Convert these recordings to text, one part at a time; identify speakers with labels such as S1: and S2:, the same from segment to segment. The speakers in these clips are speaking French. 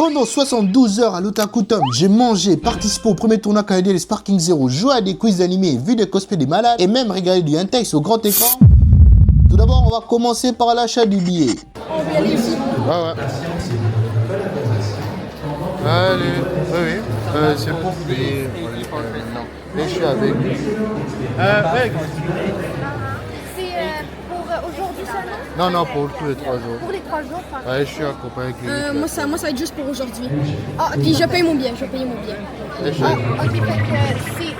S1: Pendant 72 heures à l'Otakutum, j'ai mangé, participé au premier tournoi canadien des Sparking Zero, joué à des quiz animés, vu des cosplays des malades et même regardé du hentai au grand écran. Tout d'abord, on va commencer par l'achat du billet.
S2: On va aller ici.
S3: Ah ouais. Allez, oui. C'est pour payer. Non. Mais je suis avec. Ouais.
S2: C'est pour aujourd'hui seulement?
S3: Non, pour tous les 3 jours.
S2: Pour les 3 jours, pardon.
S3: Ouais, je suis accompagné avec lui.
S4: Moi, ça va être juste pour aujourd'hui. Ah, puis je paye mon billet,
S2: Ok, fait que c'est...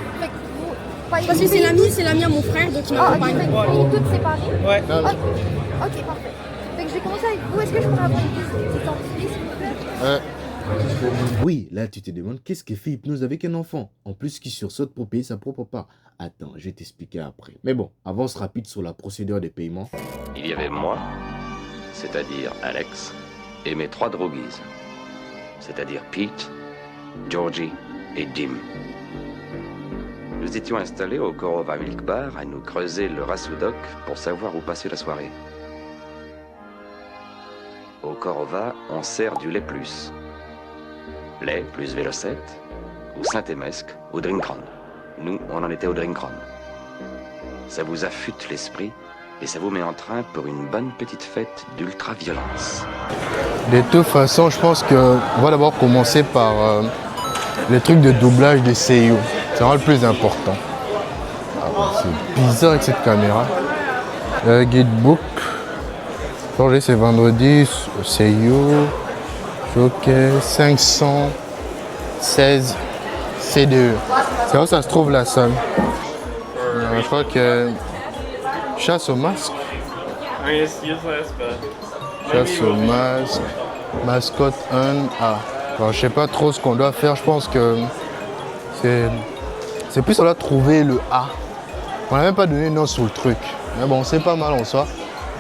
S4: Parce que c'est l'ami à mon frère, donc il
S2: Ah, ok,
S4: m'accompagne.
S2: fait que vous toutes séparées?
S3: Ouais.
S2: Ok, parfait. Fait que je vais commencer avec vous. Est-ce que je pourrais avoir une petite identité, s'il vous plaît?
S3: Ouais.
S1: Oui, là tu te demandes qu'est-ce que fait Hypnose avec un enfant. En plus qui sursaute pour payer sa propre part. Attends, je vais t'expliquer après. Mais bon, avance rapide sur la procédure des paiements.
S5: Il y avait moi, c'est-à-dire Alex, et mes 3 droguises, c'est-à-dire Pete, Georgie et Jim. Nous étions installés au Korova Milk Bar à nous creuser le Rasudok pour savoir où passer la soirée. Au Korova, on sert du lait plus. Lait plus Vélocette, ou Saint-Émesque, ou Drinkron. Nous, on en était au Drinkron. Ça vous affûte l'esprit et ça vous met en train pour une bonne petite fête d'ultra-violence.
S3: De toute façon, je pense qu'on va d'abord commencer par les trucs de doublage des seiyuu. C'est vraiment le plus important. C'est bizarre avec cette caméra. Guidebook. Changer, c'est vendredi. Seiyuu. Ok, 516 CDE. C'est où ça se trouve la salle? Je crois que chasse au masque. Chasse au masque. Mascotte 1A. Alors, je sais pas trop ce qu'on doit faire. Je pense que c'est plus on doit trouver le A. On n'a même pas donné nom sur le truc. Mais bon, c'est pas mal en soi.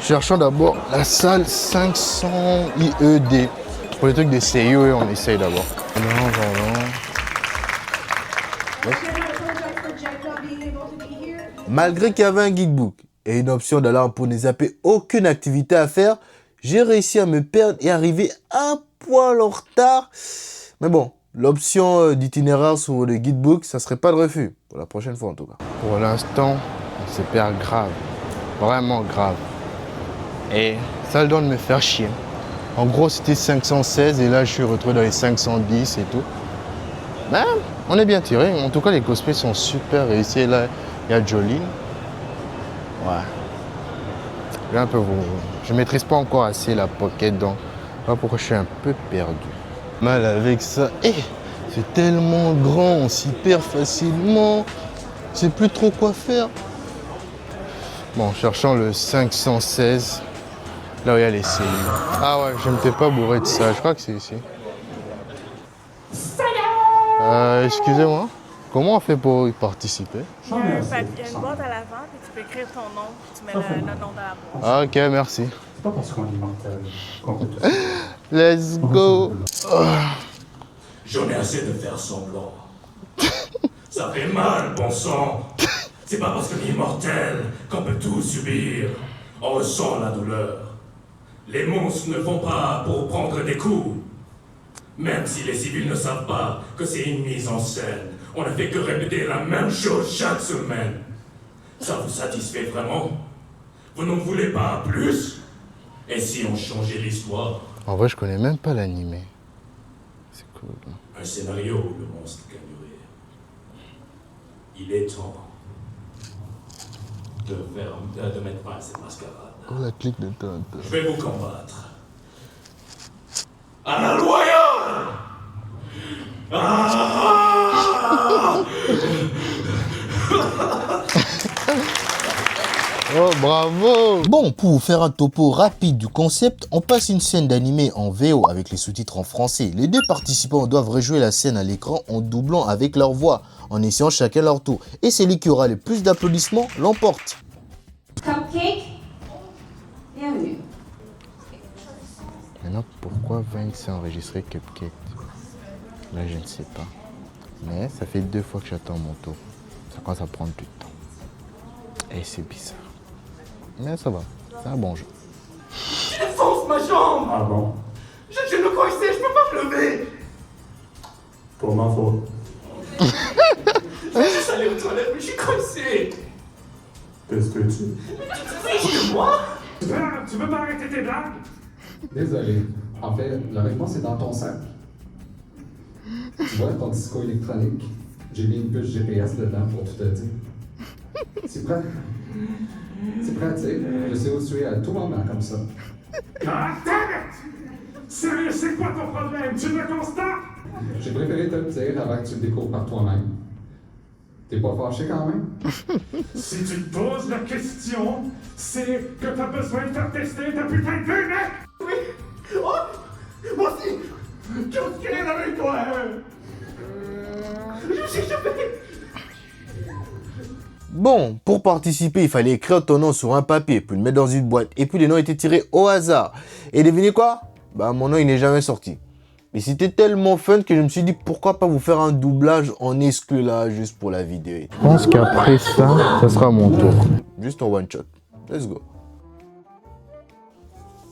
S3: Cherchons d'abord la salle 500 IED. Pour les trucs des CIO, on essaye d'abord. Non.
S1: Malgré qu'il y avait un guidebook et une option d'alarme pour ne zapper aucune activité à faire, j'ai réussi à me perdre et arriver un poil en retard. Mais bon, l'option d'itinéraire sur le guidebook, ça serait pas de refus. Pour la prochaine fois en tout cas.
S3: Pour l'instant, on se perd grave. Vraiment grave. Et ça a le don de me faire chier. En gros, c'était 516 et là, je suis retrouvé dans les 510 et tout. Ben, on est bien tiré. En tout cas, les cosplays sont super réussis. Et là, il y a Jolene. Ouais. Je maîtrise pas encore assez la pocket, donc voilà pourquoi je suis un peu perdu. Mal avec ça. C'est tellement grand, on s'y perd facilement. Je sais plus trop quoi faire. Bon, cherchant le 516. Là où il y a les cellules. Ah ouais, je ne m'étais pas bourré de ça. Je crois que c'est ici. Excusez-moi. Comment on fait pour y participer?
S6: Il y a une boîte à l'avant, puis tu peux écrire ton nom, puis tu mets le nom de la boîte.
S3: Ah, ok, merci.
S7: C'est pas parce qu'on est mental qu'on peut tout.
S3: Let's go.
S8: J'en ai assez de faire semblant. Ça fait mal, bon sang. C'est pas parce qu'on est immortel qu'on peut tout subir. On ressent la douleur. Les monstres ne font pas pour prendre des coups. Même si les civils ne savent pas que c'est une mise en scène, on ne fait que répéter la même chose chaque semaine. Ça vous satisfait vraiment? Vous n'en voulez pas plus? Et si on changeait l'histoire?
S3: En vrai, je connais même pas l'animé. C'est cool.
S8: Un scénario où le monstre gagnerait. Il est temps de mettre fin à cette mascarade.
S3: Oh, la clique de temps.
S8: Je vais vous combattre. À la loyale!
S3: Oh, bravo!
S1: Bon, pour vous faire un topo rapide du concept, on passe une scène d'animé en VO avec les sous-titres en français. Les deux participants doivent rejouer la scène à l'écran en doublant avec leur voix, en essayant chacun leur tour. Et celui qui aura le plus d'applaudissements l'emporte.
S9: Cupcake, bienvenue.
S3: Maintenant, pourquoi Vine s'est enregistré Cupcake? Là, je ne sais pas. Mais ça fait 2 fois que j'attends mon tour. Ça commence à prendre du temps. Et c'est bizarre. Mais ça va, c'est un bon jeu.
S8: Fonce ma jambe!
S7: Ah bon?
S8: Je me coincé, je peux pas me lever!
S7: Pour ma faute.
S8: Je vais juste aller aux toilettes, mais je suis coincé.
S7: Qu'est-ce que tu...
S8: Moi? Tu veux pas arrêter tes blagues?
S7: Désolé. En fait, la réponse est dans ton sac. Tu vois ton disco électronique? J'ai mis une puce GPS dedans pour tout te dire. C'est prêt? C'est pratique. Je sais où tu es à tout moment comme ça.
S8: Ah, damn! Sérieux, c'est quoi ton problème? Tu le constates?
S7: J'ai préféré te le dire avant que tu le découvres par toi-même. T'es pas fâché quand même?
S8: Si tu te poses la question, c'est que t'as besoin de faire tester ta putain de vue, mec! Oui! Oh! Moi aussi! Qu'est-ce qu'il y a avec toi, hein? Je me suis échappé!
S1: Bon, pour participer, il fallait écrire ton nom sur un papier, puis le mettre dans une boîte, et puis les noms étaient tirés au hasard. Et devinez quoi? Bah, mon nom, il n'est jamais sorti. Et c'était tellement fun que je me suis dit, pourquoi pas vous faire un doublage en exclu là, juste pour la vidéo.
S3: Je pense qu'après ça, ça sera mon tour.
S1: Juste en one shot. Let's go.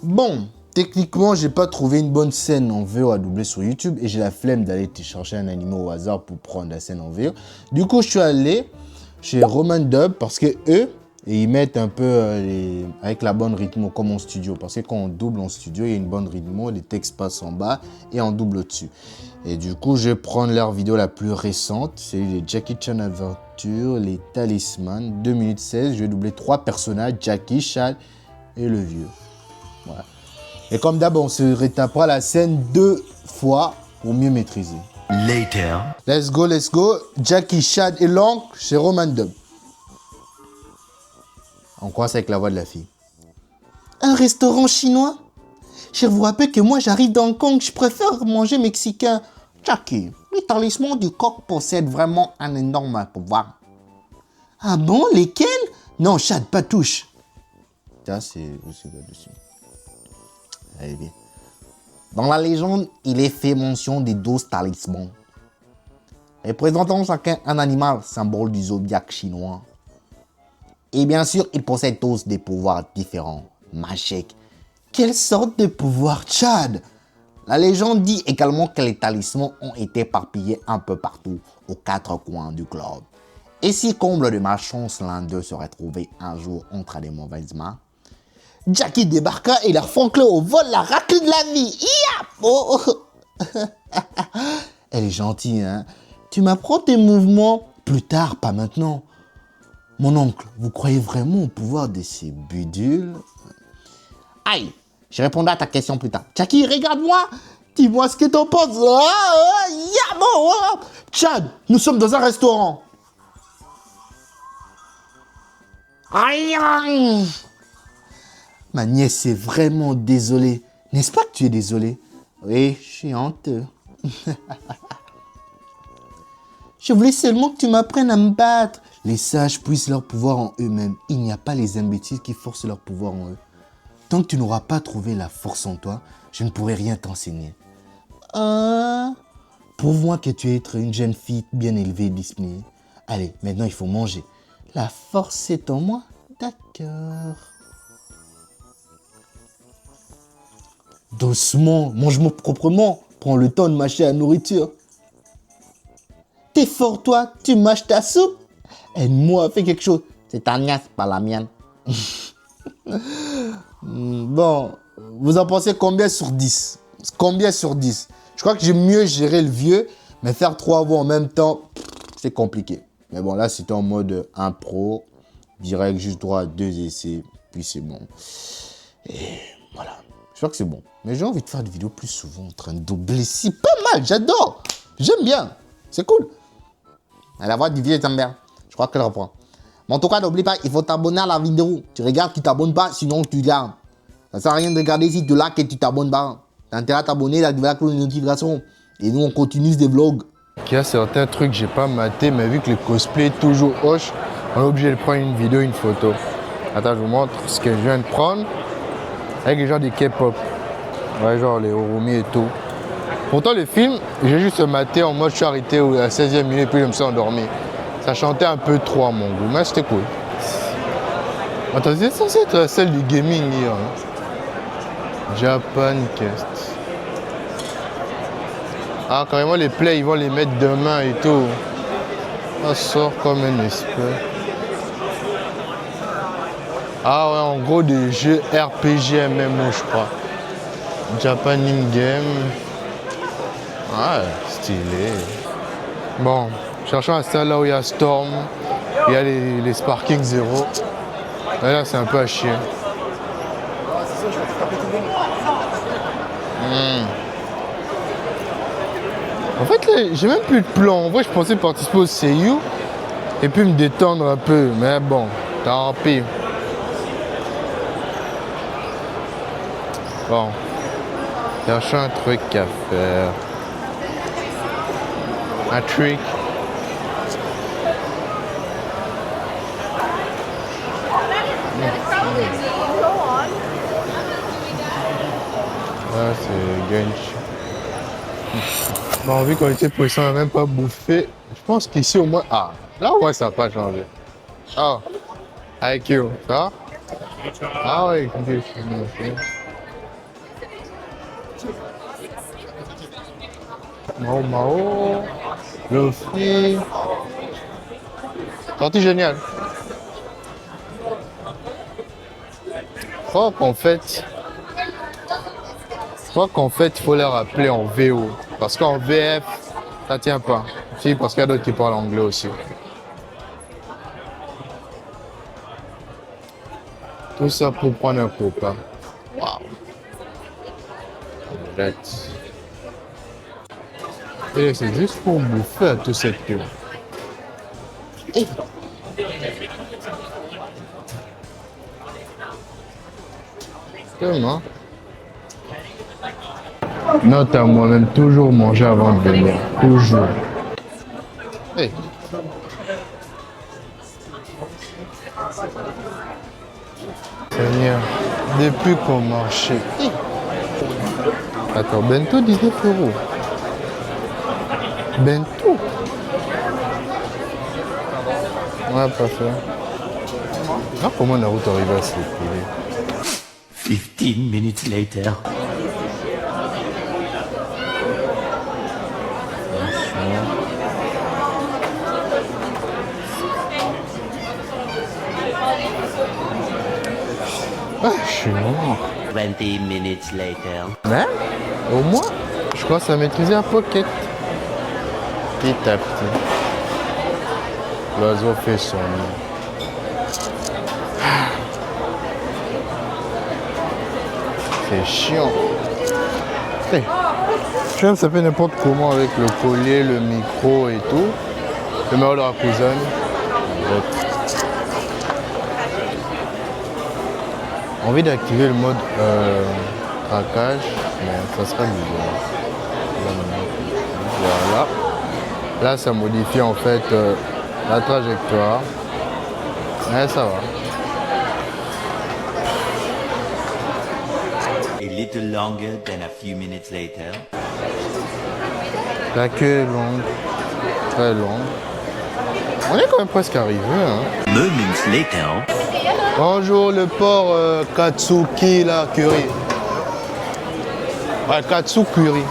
S1: Bon, techniquement, j'ai pas trouvé une bonne scène en VO à doubler sur YouTube et j'ai la flemme d'aller chercher un animé au hasard pour prendre la scène en VO. Du coup, je suis allé chez Roman Dub parce que eux, ils mettent un peu avec la bonne rythmo comme en studio. Parce que quand on double en studio, il y a une bonne rythmo, les textes passent en bas et on double au-dessus. Et du coup, je vais prendre leur vidéo la plus récente. C'est les Jackie Chan Adventure, les Talismans, 2 minutes 16. Je vais doubler 3 personnages, Jackie, Chad et le vieux. Voilà. Et comme d'hab, on se rétapera la scène 2 fois pour mieux maîtriser.
S10: Later.
S1: Let's go, let's go. Jackie, Chad et l'oncle chez Roman Dub. On commence avec la voix de la fille. Un restaurant chinois? Je vous rappelle que moi j'arrive d'Hong Kong, je préfère manger mexicain. Jackie, les talismans du coq possèdent vraiment un énorme pouvoir. Ah bon, lesquels? Non, Chad, pas touche. Ça, c'est là-dessus. Allez, bien. Dans la légende, il est fait mention des 12 talismans. Représentant chacun un animal, symbole du zodiaque chinois. Et bien sûr, ils possèdent tous des pouvoirs différents. Magiques. Quelle sorte de pouvoir, Chad? La légende dit également que les talismans ont été éparpillés un peu partout, aux 4 coins du globe. Et si, comble de malchance, l'un d'eux serait trouvé un jour entre des mauvaises mains, Jackie débarqua et leur foncla au vol la raclée de la vie. Ia! Oh. Elle est gentille, hein? Tu m'apprends tes mouvements plus tard, pas maintenant. Mon oncle, vous croyez vraiment au pouvoir de ces bidules? Aïe, je répondrai à ta question plus tard. Jackie, regarde-moi. Dis-moi ce que t'en penses. Chad, nous sommes dans un restaurant. Aïe, aïe. Ma nièce est vraiment désolée. N'est-ce pas que tu es désolée? Oui, je suis honteux. Je voulais seulement que tu m'apprennes à me battre. Les sages puissent leur pouvoir en eux-mêmes. Il n'y a pas les imbéciles qui forcent leur pouvoir en eux. Tant que tu n'auras pas trouvé la force en toi, je ne pourrai rien t'enseigner. Prouve-moi que tu es une jeune fille bien élevée et disciplinée. Allez, maintenant il faut manger. La force est en moi? D'accord. Doucement, mange-moi proprement. Prends le temps de mâcher la nourriture. T'es fort, toi, tu mâches ta soupe? Aide-moi, fais quelque chose. C'est ta nièce, pas la mienne. Bon, vous en pensez combien sur 10? Combien sur 10? Je crois que j'ai mieux géré le vieux, mais faire 3 voix en même temps, c'est compliqué. Mais bon, là, c'était en mode impro, direct, juste droit à 2 essais, puis c'est bon. Et voilà, je crois que c'est bon. Mais j'ai envie de faire des vidéos plus souvent en train de doubler. C'est pas mal, j'adore. J'aime bien, c'est cool. La voix du vieux est en bien. Je crois qu'elle reprend. Mais en tout cas, n'oublie pas, il faut t'abonner à la vidéo. Tu regardes, tu t'abonnes pas, sinon tu regardes. Ça sert à rien de regarder si tu likes et tu t'abonnes pas. T'as intérêt à t'abonner, d'activer la cloche de notification. Et nous, on continue des vlogs.
S3: Il y a certains trucs que j'ai pas maté, mais vu que le cosplay est toujours hoche, on est obligé de prendre une vidéo, une photo. Attends, je vous montre ce que je viens de prendre avec les gens des K-pop. Ouais, genre les Orumi et tout. Pourtant, le film, j'ai juste maté en mode je suis arrêté à la 16e minute, puis je me suis endormi. Ça chantait un peu trop à mon goût, mais c'était cool. Attends, c'est censé être celle du gaming hier. Hein. Japan Cast. Ah, carrément, les plays, ils vont les mettre demain et tout. Ça sort comme un esprit. Ah ouais, en gros, des jeux RPG MMO, je crois. Japan In-Game. Ouais, stylé. Bon, cherchons un stade là où il y a Storm. Il y a les Sparking Zero. Et là, c'est un peu à chier. En fait, là, j'ai même plus de plan. En vrai, je pensais participer au CU et puis me détendre un peu. Mais bon, tant pis. Bon, cherchons un truc à faire. Un trick. Ah, c'est Gunch. Bon, vu qu'on était pressé, on n'a même pas bouffé. Je pense qu'ici au moins. Ah, là au moins ça n'a pas changé. Ah, IQ, ça va? Ah oui, écoutez, c'est bon. Mao Mao, Luffy. Sortie géniale. Je crois qu'en fait, il faut les rappeler en VO. Parce qu'en VF, ça tient pas. Si, parce qu'il y a d'autres qui parlent anglais aussi. Tout ça pour prendre un copain. Waouh. Et c'est juste pour bouffer à tout cette queue. Comment? Note à moi-même, toujours manger avant de venir. Toujours. Hey. Seigneur, depuis qu'on marchait. Hey. Attends, bento 19 €. Bento. Ouais, pas fait. Ah, comment la route arrive à se couler?
S8: 15 minutes later.
S3: Ah, je suis mort.
S10: 20 minutes later.
S3: Mais, au moins, je crois que ça maîtrisait un pocket. Petit à petit. L'oiseau fait son nid. C'est chiant. Hey. Je sais, ça fait n'importe comment avec le collier, le micro et tout. Le meilleur de la cousine. Envie d'activer le mode traquage, mais ça sera mieux. Voilà. Là, ça modifie en fait la trajectoire. Mais ça va.
S10: A little longer than a few minutes later.
S3: La queue est longue, très longue. On est quand même presque arrivé. Hein.
S10: Moments later.
S3: Bonjour, le port Katsuki là, curry. Ouais, Katsu curry. Ouais,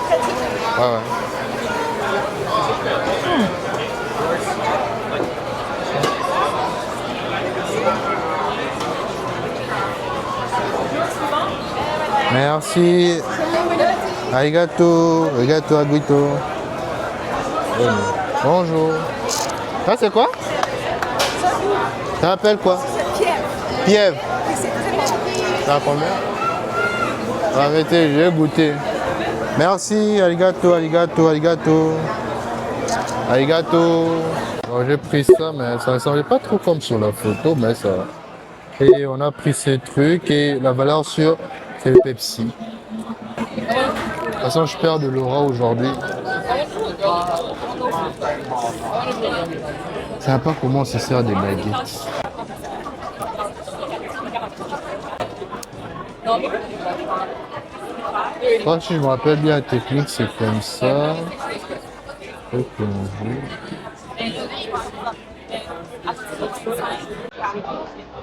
S3: ouais. Merci. Arigato. Arigato, aguito. Bonjour. Ça, c'est quoi? Ça s'appelle quoi? Piève. Ça a combien? Ah, mettez, je vais goûter. Merci, arigato, arigato, arigato. Arigato. Bon, j'ai pris ça, mais ça ne ressemblait pas trop comme sur la photo, mais ça va. Et on a pris ces trucs et la valeur sûre, c'est le Pepsi. De toute façon, je perds de l'aura aujourd'hui. Je ne sais pas comment on se sert des baguettes. Je crois que si je me rappelle bien la technique, c'est comme ça.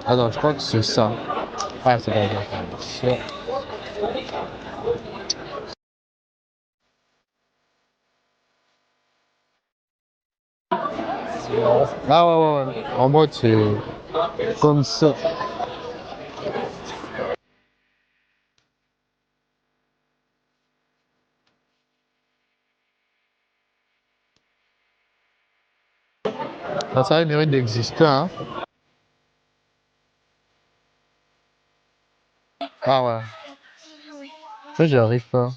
S3: Attends, je crois que c'est ça. Ah, c'est pas ça. Ah ouais. En mode, c'est comme ça. Ça a le mérite d'exister, hein. Ah ouais. Ça, j'arrive pas.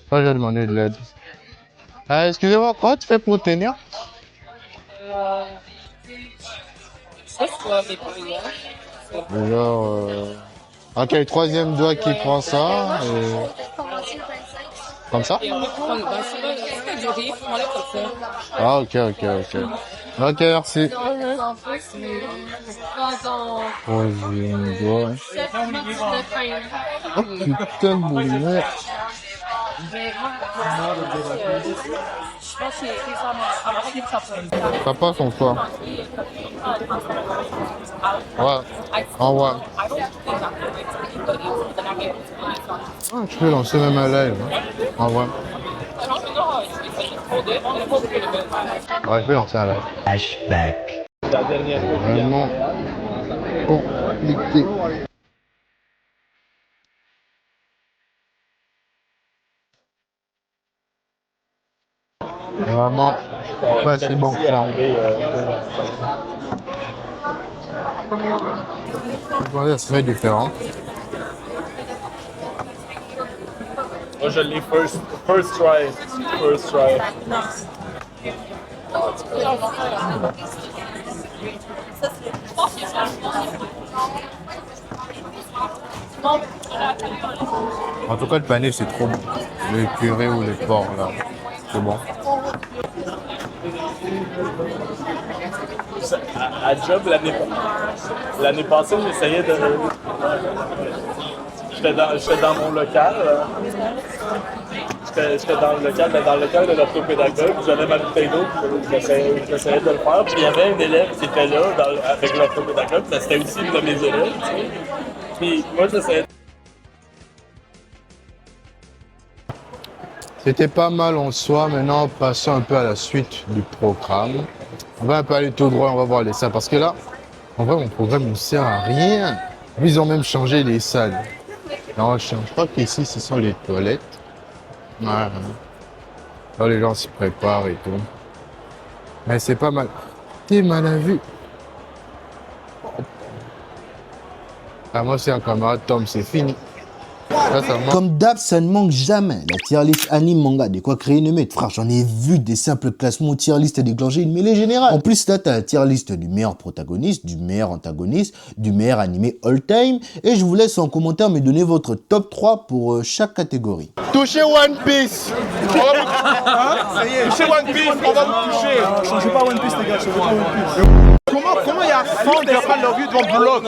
S3: Ça, j'ai demandé de l'aide. Excusez-moi, comment tu fais pour tenir? Genre, ok, le troisième doigt qui prend ça. Comme ça? Ah, ok. Ok, merci. Troisième doigt. Oh putain de merde. Ça passe en quoi? Ouais. En ouais. Ah, tu peux lancer même un live. Hein. En vrai. Ouais, je peux lancer un live.
S10: Flashback.
S3: Vraiment compliqué. Vraiment pas si bon que ça. Regardez, ça fait différent.
S11: Moi je l'ai first try.
S3: En tout cas, le panier c'est trop bon. Le purée ou les porcs là, c'est bon.
S11: À job l'année passée, j'essayais de. J'étais dans mon local. J'étais dans le local de l'orthopédagogue. J'avais ma bouteille d'eau, j'essayais de le faire. Puis il y avait un élève qui était là avec l'orthopédagogue. C'était aussi une de mes élèves. Tu sais. Puis moi, j'essayais.
S3: C'était pas mal en soi. Maintenant, passons un peu à la suite du programme. On va un peu aller tout droit, on va voir les salles. Parce que là, en vrai, mon programme ne sert à rien. Ils ont même changé les salles. Non, je crois qu'ici, ce sont les toilettes. Ouais. Là, les gens s'y préparent et tout. Mais c'est pas mal. T'es mal à vue. Ah, moi, c'est un camarade, Tom, c'est fini.
S1: Comme d'hab, ça ne manque jamais. La tier list anime manga, de quoi créer une mette. Frère, j'en ai vu des simples classements tier list et déclencher une mêlée générale. En plus, là, t'as la tier list du meilleur protagoniste, du meilleur antagoniste, du meilleur animé all time. Et je vous laisse en commentaire me donner votre top 3 pour chaque catégorie.
S3: Touchez One Piece.
S11: Ça y est, touchez One Piece, on va vous toucher.
S12: Changez pas One Piece, les gars, changez pas One Piece.
S11: Comment il y a 100 Girlfriend Love You devant Block?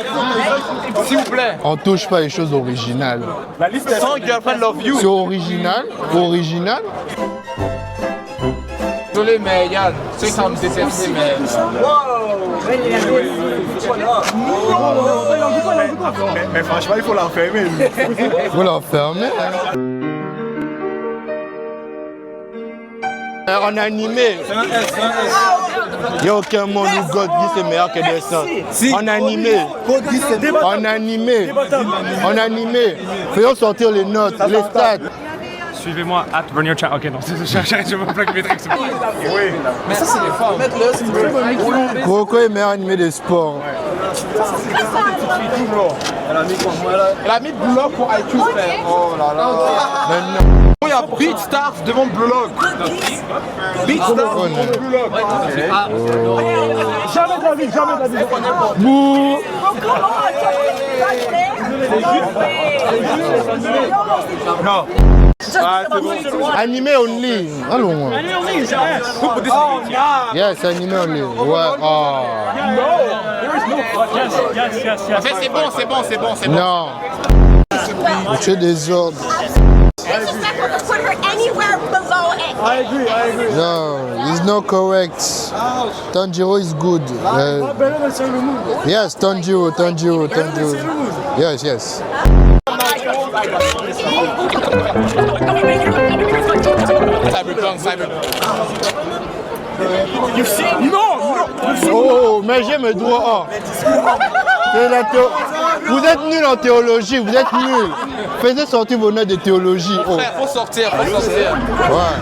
S11: S'il vous plaît.
S3: On touche pas les choses originales.
S11: La liste est 100 Girlfriend Love You.
S3: C'est original. Original.
S11: Désolé, mais Yann, tu sais que ça me déceptionne, mais. Mais franchement, il faut l'enfermer.
S3: Il faut l'enfermer. En animé, il n'y a aucun monde où God dit c'est meilleur que Descent. En animé, faisons sortir les notes, les stats.
S12: Suivez-moi, @RunYourChat. Ok, non, j'arrête, je me plaque mes trucs.
S11: Oui, mais ça, c'est les femmes. Mettre-le, c'est
S3: Kuroko est meilleur animé des sports.
S11: Elle a mis Blue Lock pour IQ, frère. Oh là là.
S3: Maintenant.
S11: Il y a Beat Stars devant Blue Lock. Beat Stars devant Blue Lock.
S12: Jamais de la vie, jamais de la vie.
S3: Bouh.
S11: Non. Ah, c'est bon.
S3: Animé only. Allons.
S12: Allez, on y est,
S11: Oh, nah.
S3: Yes, animé only. Ouais. Oh.
S11: C'est bon.
S3: Non. Tu es des ordres.
S12: I agree.
S3: No, it's not correct. Tanjiro is good.
S12: Better than Sailor Moon.
S3: Yes, Tanjiro. Yes.
S11: Cyberpunk.
S3: Oh, mais j'ai mes droits. Vous êtes nuls en théologie, vous êtes nuls. Faites sortir vos notes de théologie. Oh.
S13: Faut sortir.
S3: Ouais.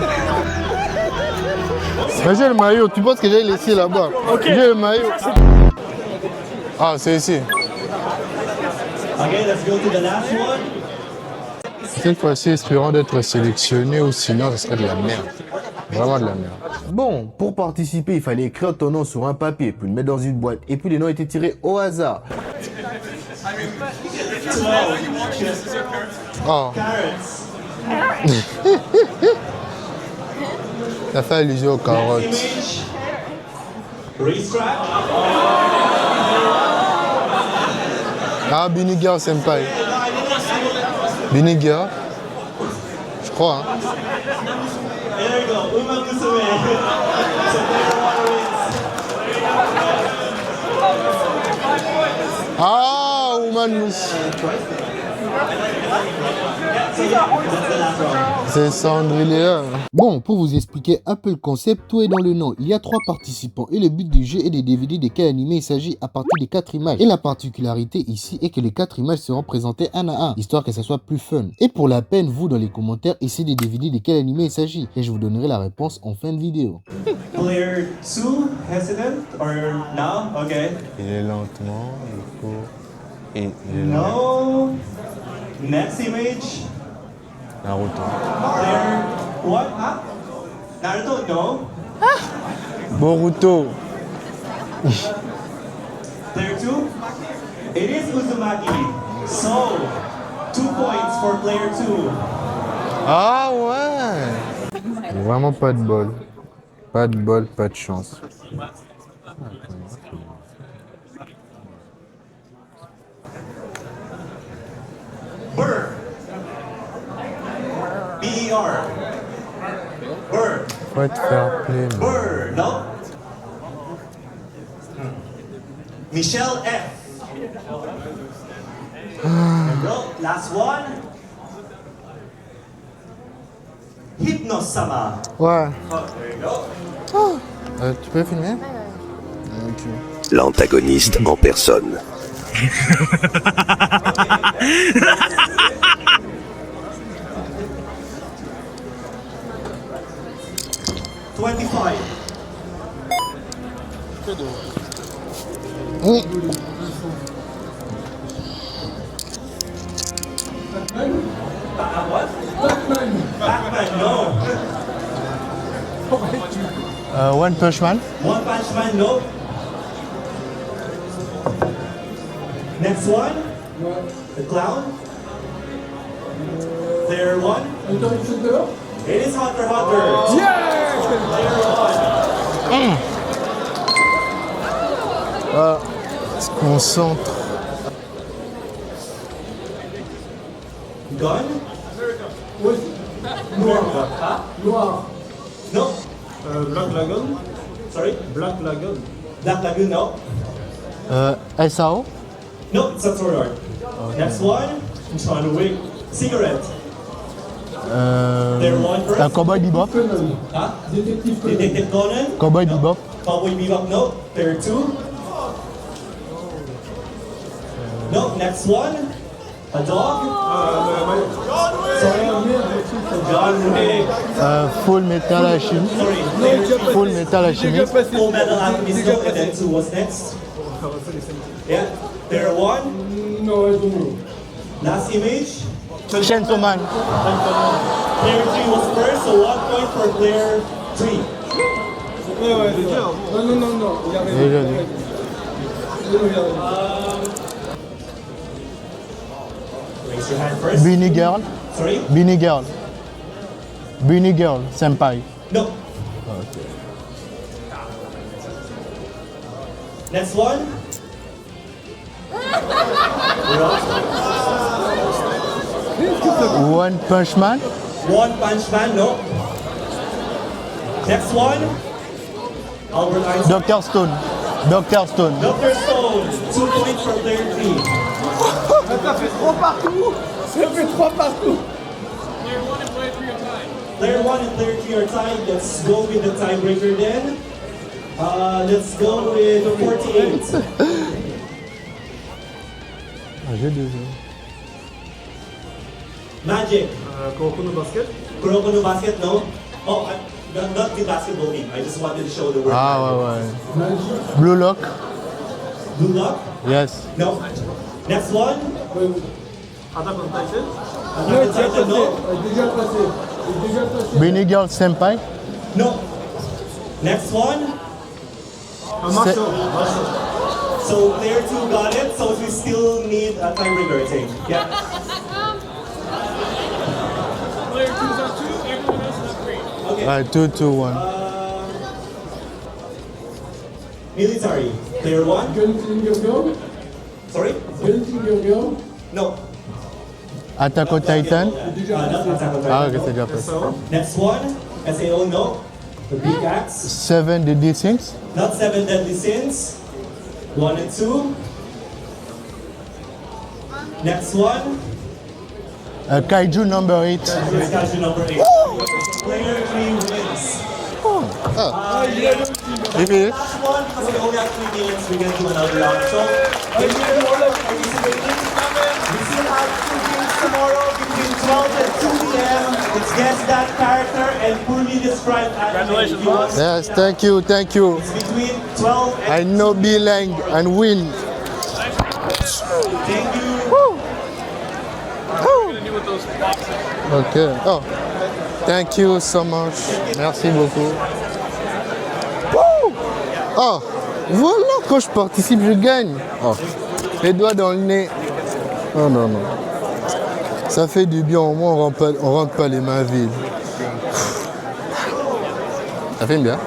S3: Mais j'ai le maillot, tu penses que j'ai laissé là-bas? Okay. J'ai le maillot. Ah, c'est ici.
S14: Okay, let's go to the last one.
S3: Cette fois-ci, espérons d'être sélectionné ou sinon, ce serait de la merde. Vraiment de la merde.
S1: Bon, pour participer, il fallait écrire ton nom sur un papier, puis le mettre dans une boîte, et puis les noms étaient tirés au hasard.
S3: Oh. Ça fait allusion aux carottes. Ah, Binigar Senpai. Binigar. Je crois. Hein. Ah, Oumanous. C'est Cendrillon.
S1: Bon, pour vous expliquer un peu le concept, tout est dans le nom. Il y a 3 participants et le but du jeu est de deviner de quel animé il s'agit à partir des 4 images. Et la particularité ici est que les 4 images seront présentées un à un, histoire que ça soit plus fun. Et pour la peine, vous dans les commentaires, essayez de deviner de quel animé il s'agit. Et je vous donnerai la réponse en fin de vidéo.
S14: Player 2, hesitant or now? Okay.
S3: Il est lentement, il faut... Et il est
S14: No. Next image.
S3: Naruto.
S14: Player 1, huh? Naruto, no.
S3: Boruto.
S14: Player 2, it is Uzumaki. So, 2 points for player 2.
S3: Ah ouais. Vraiment pas de bol. Pas de bol, pas de chance.
S14: Burr. B-E-R. Burr.
S3: Faut être fair play.
S14: Burr, no? Michelle F. No, last one. Hypnosama.
S3: Ouais.
S14: Oh, there you go.
S3: Tu peux filmer? Ok.
S15: L'antagoniste en personne.
S14: 25. What? Batman, no.
S3: One Punch Man.
S14: One Punch Man, no. Next one. The clown. Player 1. It is Hunter x Hunter. Yeah! Player 1.
S3: Se concentre.
S14: Gun? Noir. Huh? Noir. No.
S11: Black Lagoon.
S14: Sorry?
S11: Black Lagoon.
S14: Black Lagoon, no.
S3: SAO?
S14: No, it's a sword art.
S3: Okay.
S14: Next one. John Wick. Cigarette. Player 1 first.
S3: Cowboy Bebop.
S14: Huh? Detective Conan.
S3: Cowboy Bebop.
S14: Cowboy Bebop, no. Player 2. No, next one. A dog. Sorry. John Wick.
S3: Full Metal Alchemist.
S14: Sorry.
S3: Full Metal Alchemist.
S14: Full Metal Alchemist, no. And then 2 was next. Yeah. Player 1. No, I don't know. Last image.
S3: Chainsaw Man.
S14: Player 3 was first, so 1 point for player 3. Raise your hand first.
S3: Beanie Girl.
S14: Sorry?
S3: Beanie Girl. Beanie Girl, Senpai.
S14: No.
S3: Okay.
S14: Next one.
S3: One Punch Man.
S14: One Punch Man, no. Next one. Albert Einstein.
S3: Dr. Stone. Dr. Stone.
S14: Dr. Stone. 2 points for player 3.
S11: Ça fait 3 partout. Ça fait 3 partout.
S14: Player Player 1 and player 3 are tied. Let's go with the tiebreaker then. Let's go with 48.
S3: J'ai deux heures.
S14: Magic.
S11: Kuroko no Basket?
S14: Kuroko no Basket, no? Oh, not the basketball game. I just wanted to show the word.
S3: Ah ouais. Blue Lock?
S14: Blue Lock?
S3: Yes.
S14: No. Next one?
S11: Attack on Titan?
S14: Attack on Titan, no?
S3: Bunny Girl Senpai?
S14: No. Next one? So player 2 got it, so we still need a tiebreaker, I think. Yeah.
S11: Player 2's on 2, everyone else is on 3.
S14: Okay.
S3: Alright, 2, 2, 1.
S14: Military. Player 1? Sorry? No.
S3: Attack on Titan?
S14: Not Attack on Titan.
S3: Ah, ok, c'est déjà passé.
S14: Next one? SAO, no. The big axe.
S3: 7 Deadly Sins?
S14: Not 7 Deadly Sins. 1 and 2. Next one.
S3: Kaiju number 8.
S14: Kaiju number 8. Player 3 wins.
S3: You finish?
S14: Last one, because we only have 3 minutes, we're going to do another round. So, thank you everyone for participating. We still have 2 games tomorrow between 12 and 2 p.m. It's Guess That Character and poorly described anime.
S11: Congratulations, boss.
S3: Yes, thank you, thank you.
S14: It's between 12 and
S3: I know Bilang and win.
S14: Thank you.
S3: Ok. Oh, thank you so much. Merci beaucoup. Woo! Oh, voilà, quand je participe, je gagne. Oh, les doigts dans le nez. Oh non, non. Ça fait du bien, au moins on rentre pas les mains vides. Ça fait bien.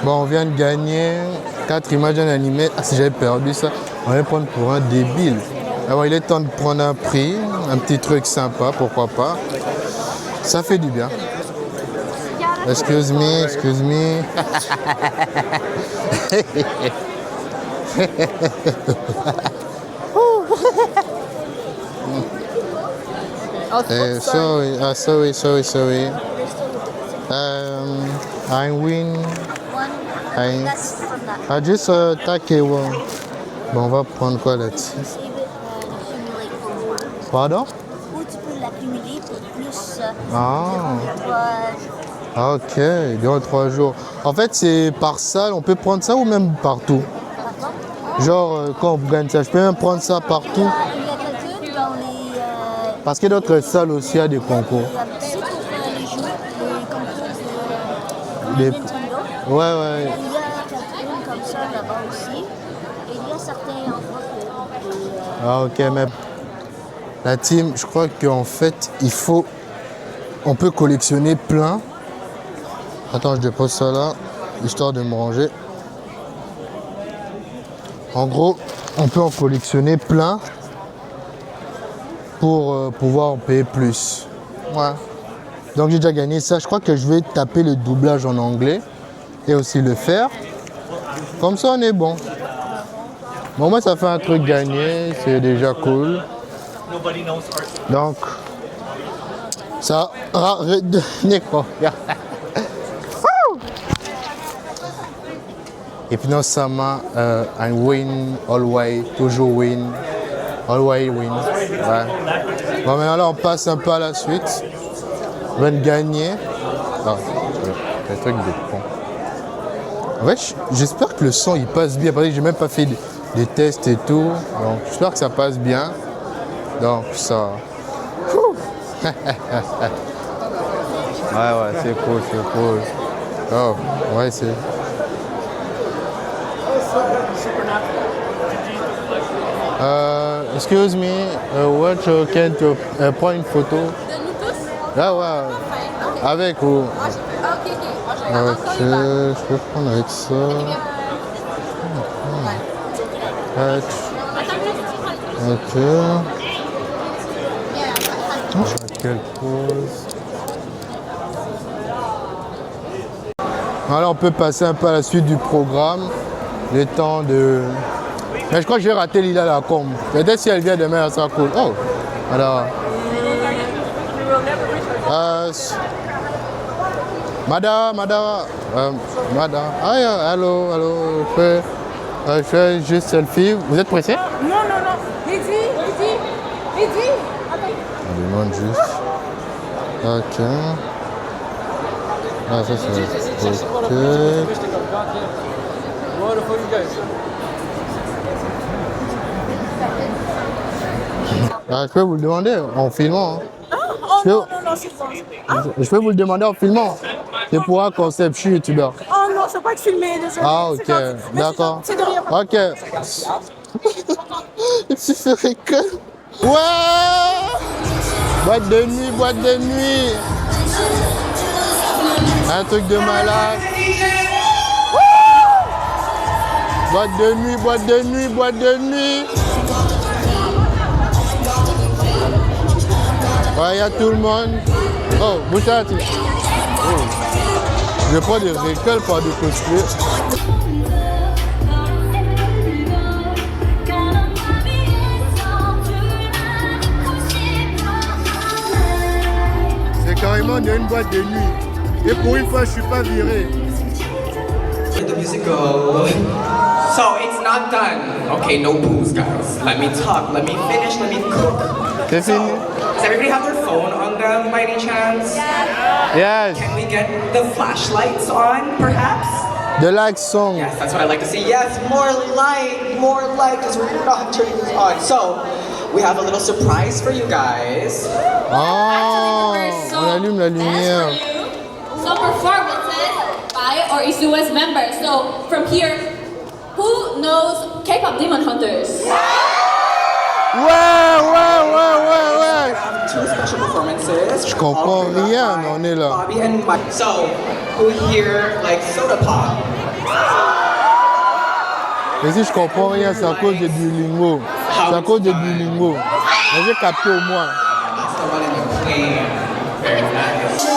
S3: Bon, on vient de gagner 4 images en animé. Ah, si j'avais perdu ça, on allait prendre pour un débile. Alors, il est temps de prendre un prix, un petit truc sympa, pourquoi pas. Ça fait du bien. Excuse me, excuse me. Sorry. I win. I just take one. Bon, on va prendre quoi là-dessus? Pardon?
S2: Ou tu peux l'accumuler pour plus.
S3: Ah, ok, durant 3 jours. En fait, c'est par salle, on peut prendre ça ou même partout? Genre, quand on gagne ça, je peux même prendre ça partout?
S2: Il y a quelqu'un dans les.
S3: Parce que d'autres salles aussi, il y a des concours.
S2: C'est pour les jeux, les concours de
S3: Des-
S2: Nintendo.
S3: Ouais.
S2: Il y a quelqu'un comme ça là-bas aussi. Et il y a certains endroits que.
S3: Ah, ok, mais la team, je crois qu'en fait, on peut collectionner plein. Attends, je dépose ça là, histoire de me ranger. En gros, on peut en collectionner plein pour pouvoir en payer plus. Ouais. Donc j'ai déjà gagné ça. Je crois que je vais taper le doublage en anglais et aussi le faire. Comme ça, on est bon. Bon, moi, ça fait un truc gagné, c'est déjà cool. Donc, ça a redonné quoi. Hypno-sama, I win, always, toujours win, always win. Ouais. Bon, maintenant là, on passe un peu à la suite. On va gagner. Ah, c'est un truc de con. En fait, j'espère que le son il passe bien. Parce que j'ai même pas fait des tests et tout. Donc, j'espère que ça passe bien. Donc, ça. Ouais, c'est cool, c'est cool. Oh, ouais, c'est. Excuse me, what can you prendre une photo?
S4: De nous tous?
S3: Ah ouais, avec ou? Ok, je peux prendre avec ça. Ok. Quelle pause. Alors on peut passer un peu à la suite du programme. Le temps de... Mais je crois que j'ai raté Lila Lacombe. Peut-être si elle vient demain, elle sera cool. Oh, alors... Madame. Madame. Ah, allô. Je fais juste selfie. Vous êtes pressé?
S6: Non. Lydie.
S3: On demande juste. Ok. Ah, ça c'est ok. Ah, je peux vous le demander en filmant. Hein.
S6: Non, c'est bon.
S3: Je peux vous le demander en filmant. C'est pour un concept, je suis youtubeur.
S6: Oh non, je peux pas te filmer, désolé.
S3: Ah, ok, d'accord.
S6: C'est de rien.
S3: Ok. Tu ferais que. Ouais! Boîte de nuit. Un truc de malade. Boîte de nuit. Ouais, il y a tout le monde. Oh, Bouchati. Oh. Je prends des récoltes par des cosplays. C'est carrément une boîte de nuit. Et pour une fois, je suis pas viré.
S13: The music go. So it's not done. Okay, no booze, guys. Let me talk. Let me finish. Let me cook.
S3: C'est fini.
S13: Does everybody have their phone on them by any chance?
S3: Yes.
S13: Can we get the flashlights on, perhaps?
S3: The like song.
S13: Yes, that's what I like to see. Yes, more light, because we're not turning this on. So, we have a little surprise for you guys.
S3: Oh, on allume la lumière.
S16: Some performances by or Isua's members. So, from here, who knows K-pop Demon Hunters?
S3: Ouais.
S13: Two special performances.
S3: Je comprends rien, mais on est là.
S13: Bobby and Mike. So, who here like soda pop?
S3: Mais si je comprends rien, c'est à cause de Duolingo. C'est à cause de Duolingo. Mais j'ai capté au moins.
S13: That's the one in the plane. Very nice.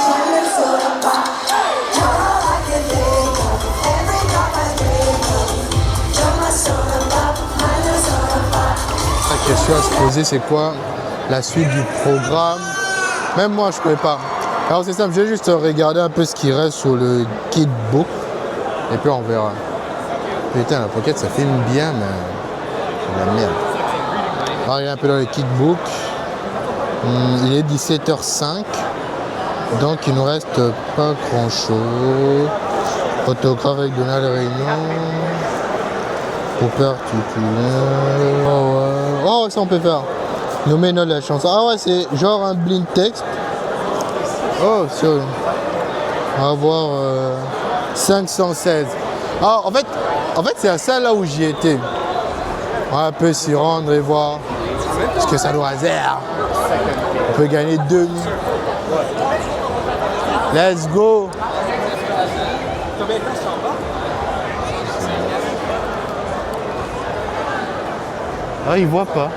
S3: La question à se poser, c'est quoi la suite du programme? Même moi, je ne connais pas. Alors c'est simple, je vais juste regarder un peu ce qui reste sur le kidbook et puis on verra. Putain, la pocket, ça filme bien, mais c'est la merde. On va regarder un peu dans le kidbook. Il est 17h05, donc il nous reste pas grand-chose. Autographe avec Donald Réunion. Cooper, oh, ça on peut faire. Nommer notre la chanson. Ah ouais, c'est genre un blind text. Oh, sérieux. On va voir 516. Ah, en fait c'est à ça là où j'y étais. On va un peu s'y rendre et voir ce que ça doit faire. On peut gagner 2000. Let's go. Ah, il voit pas.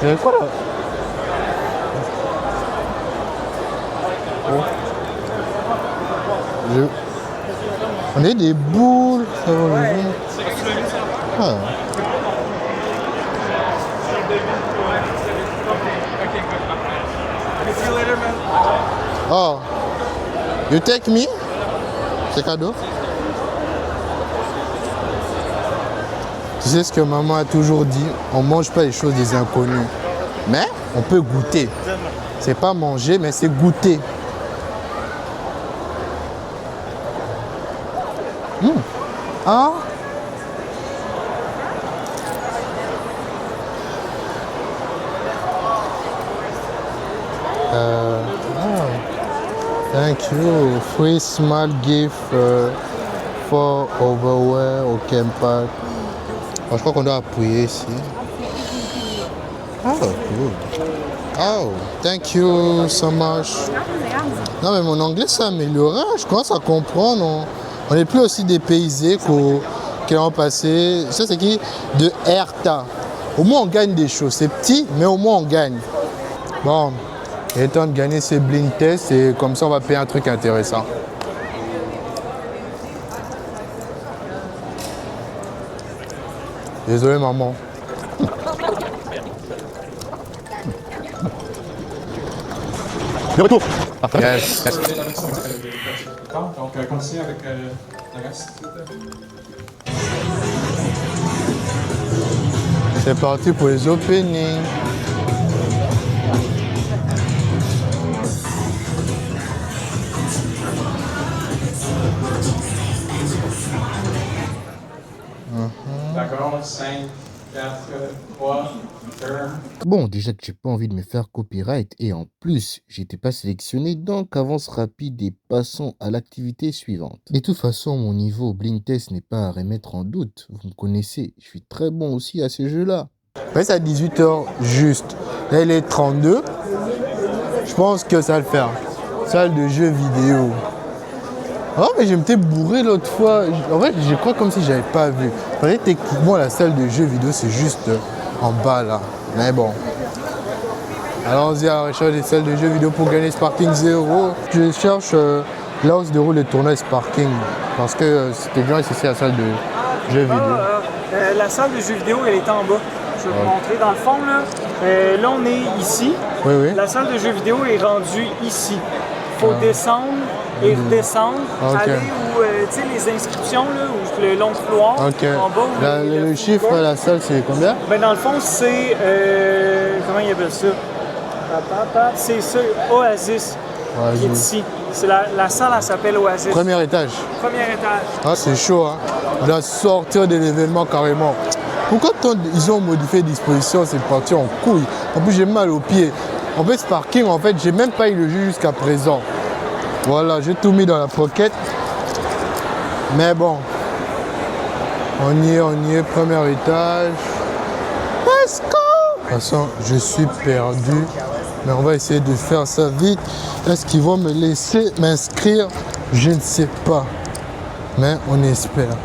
S3: Il y a quoi là? Oh. On a des boules. Ça va, ah. Oh. You take me? C'est cadeau? Tu sais ce que maman a toujours dit, on ne mange pas les choses des inconnus. Mais on peut goûter. C'est pas manger, mais c'est goûter. Ah. Thank you. Free small gift for overwear au Kempak. Je crois qu'on doit appuyer ici. Oh, cool. Oh, thank you so much. Non, mais mon anglais s'est amélioré. Je commence à comprendre. On n'est plus aussi dépaysé qu'à l'an passé. Ça, c'est qui? De Herta. Au moins, on gagne des choses. C'est petit, mais au moins, on gagne. Bon, il est temps de gagner ces blind tests et comme ça, on va payer un truc intéressant. Désolé maman. De retour. Yes.
S11: Donc, continue avec le reste.
S3: C'est parti pour les openings.
S11: D'accord, 5, 4, 3, 2.
S3: Bon, déjà que j'ai pas envie de me faire copyright et en plus, j'étais pas sélectionné, donc avance rapide et passons à l'activité suivante. De toute façon, mon niveau blind test n'est pas à remettre en doute. Vous me connaissez, je suis très bon aussi à ces jeux-là. Ouais, c'est à 18h juste. Là, il est 32. Je pense que ça va le faire. Salle de jeux vidéo. Oh, mais je m'étais bourré l'autre fois. En fait, je crois comme si j'avais pas vu. En fait, techniquement, la salle de jeux vidéo, c'est juste en bas là. Mais bon. Allons-y à la recherche des salles de jeux vidéo pour gagner Sparking 0. Je cherche là où se déroule le tournoi Sparking. Parce que c'était bien ici, la salle de jeux vidéo.
S17: La salle de jeux vidéo, elle est en bas. Je vais vous montrer. Dans le fond, là, là, on est ici.
S3: Oui, oui.
S17: La salle de jeux vidéo est rendue ici. Il faut descendre et redescendre.
S3: Okay.
S17: Aller où, tu sais, les inscriptions, là, où le long couloir, en bas.
S3: Le chiffre de la salle, c'est combien?
S17: Ben, dans le fond, c'est... comment ils appellent ça? C'est ça, Oasis, qui est ici. La salle, elle s'appelle Oasis.
S3: Premier étage.
S17: Premier étage.
S3: Ah, c'est chaud, hein. On doit sortir de l'événement carrément. Pourquoi ils ont modifié les dispositions, c'est parti en couille. En plus, j'ai mal aux pieds. En fait, Sparking, en fait, j'ai même pas eu le jeu jusqu'à présent. Voilà, j'ai tout mis dans la pocket. Mais bon. On y est, premier étage. Let's go! De toute façon, je suis perdu. Mais on va essayer de faire ça vite. Est-ce qu'ils vont me laisser m'inscrire? Je ne sais pas. Mais on espère.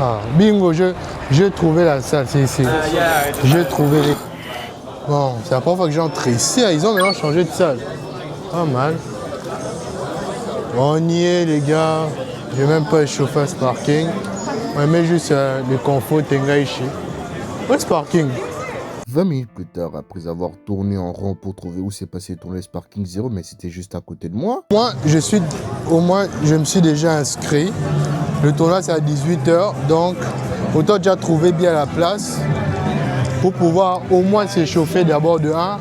S3: Ah, bingo, j'ai trouvé la salle, c'est ici. J'ai trouvé les... Bon, c'est la première fois que j'entre ici. Ils ont maintenant changé de salle. Pas mal. On y est, les gars. J'ai même pas échauffé ce parking. On met juste le confort Tengaichi. Où est ce parking? 20 minutes plus tard, après avoir tourné en rond pour trouver où s'est passé le tournoi Sparking 0, mais c'était juste à côté de moi. Moi, je me suis déjà inscrit. Le tournoi, c'est à 18h, donc autant déjà trouver bien la place pour pouvoir au moins s'échauffer d'abord de 1.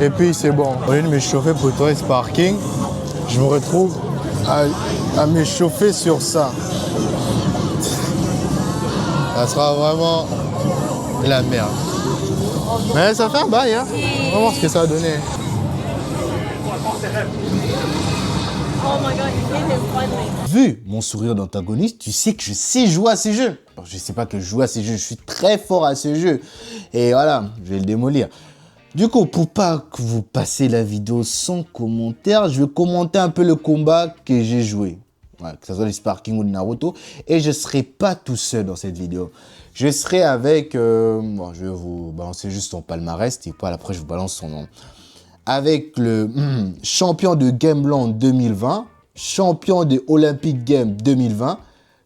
S3: Et puis, c'est bon. Au lieu de m'échauffer pour le tournoi Sparking, je me retrouve à m'échauffer sur ça. Ça sera vraiment la merde. Mais ça fait un bail, hein. On va voir ce que ça a donné. Vu mon sourire d'antagoniste, tu sais que je sais jouer à ces jeux. Alors, je sais pas que je joue à ces jeux, je suis très fort à ces jeux. Et voilà, je vais le démolir. Du coup, pour pas que vous passez la vidéo sans commentaire, je vais commenter un peu le combat que j'ai joué. Ouais, que ce soit les Sparking ou le Naruto. Et je serai pas tout seul dans cette vidéo. Je serai avec... bon, je vais vous balancer juste son palmarès et puis après je vous balance son nom. Avec le champion de Gameland 2020, champion des Olympic Games 2020.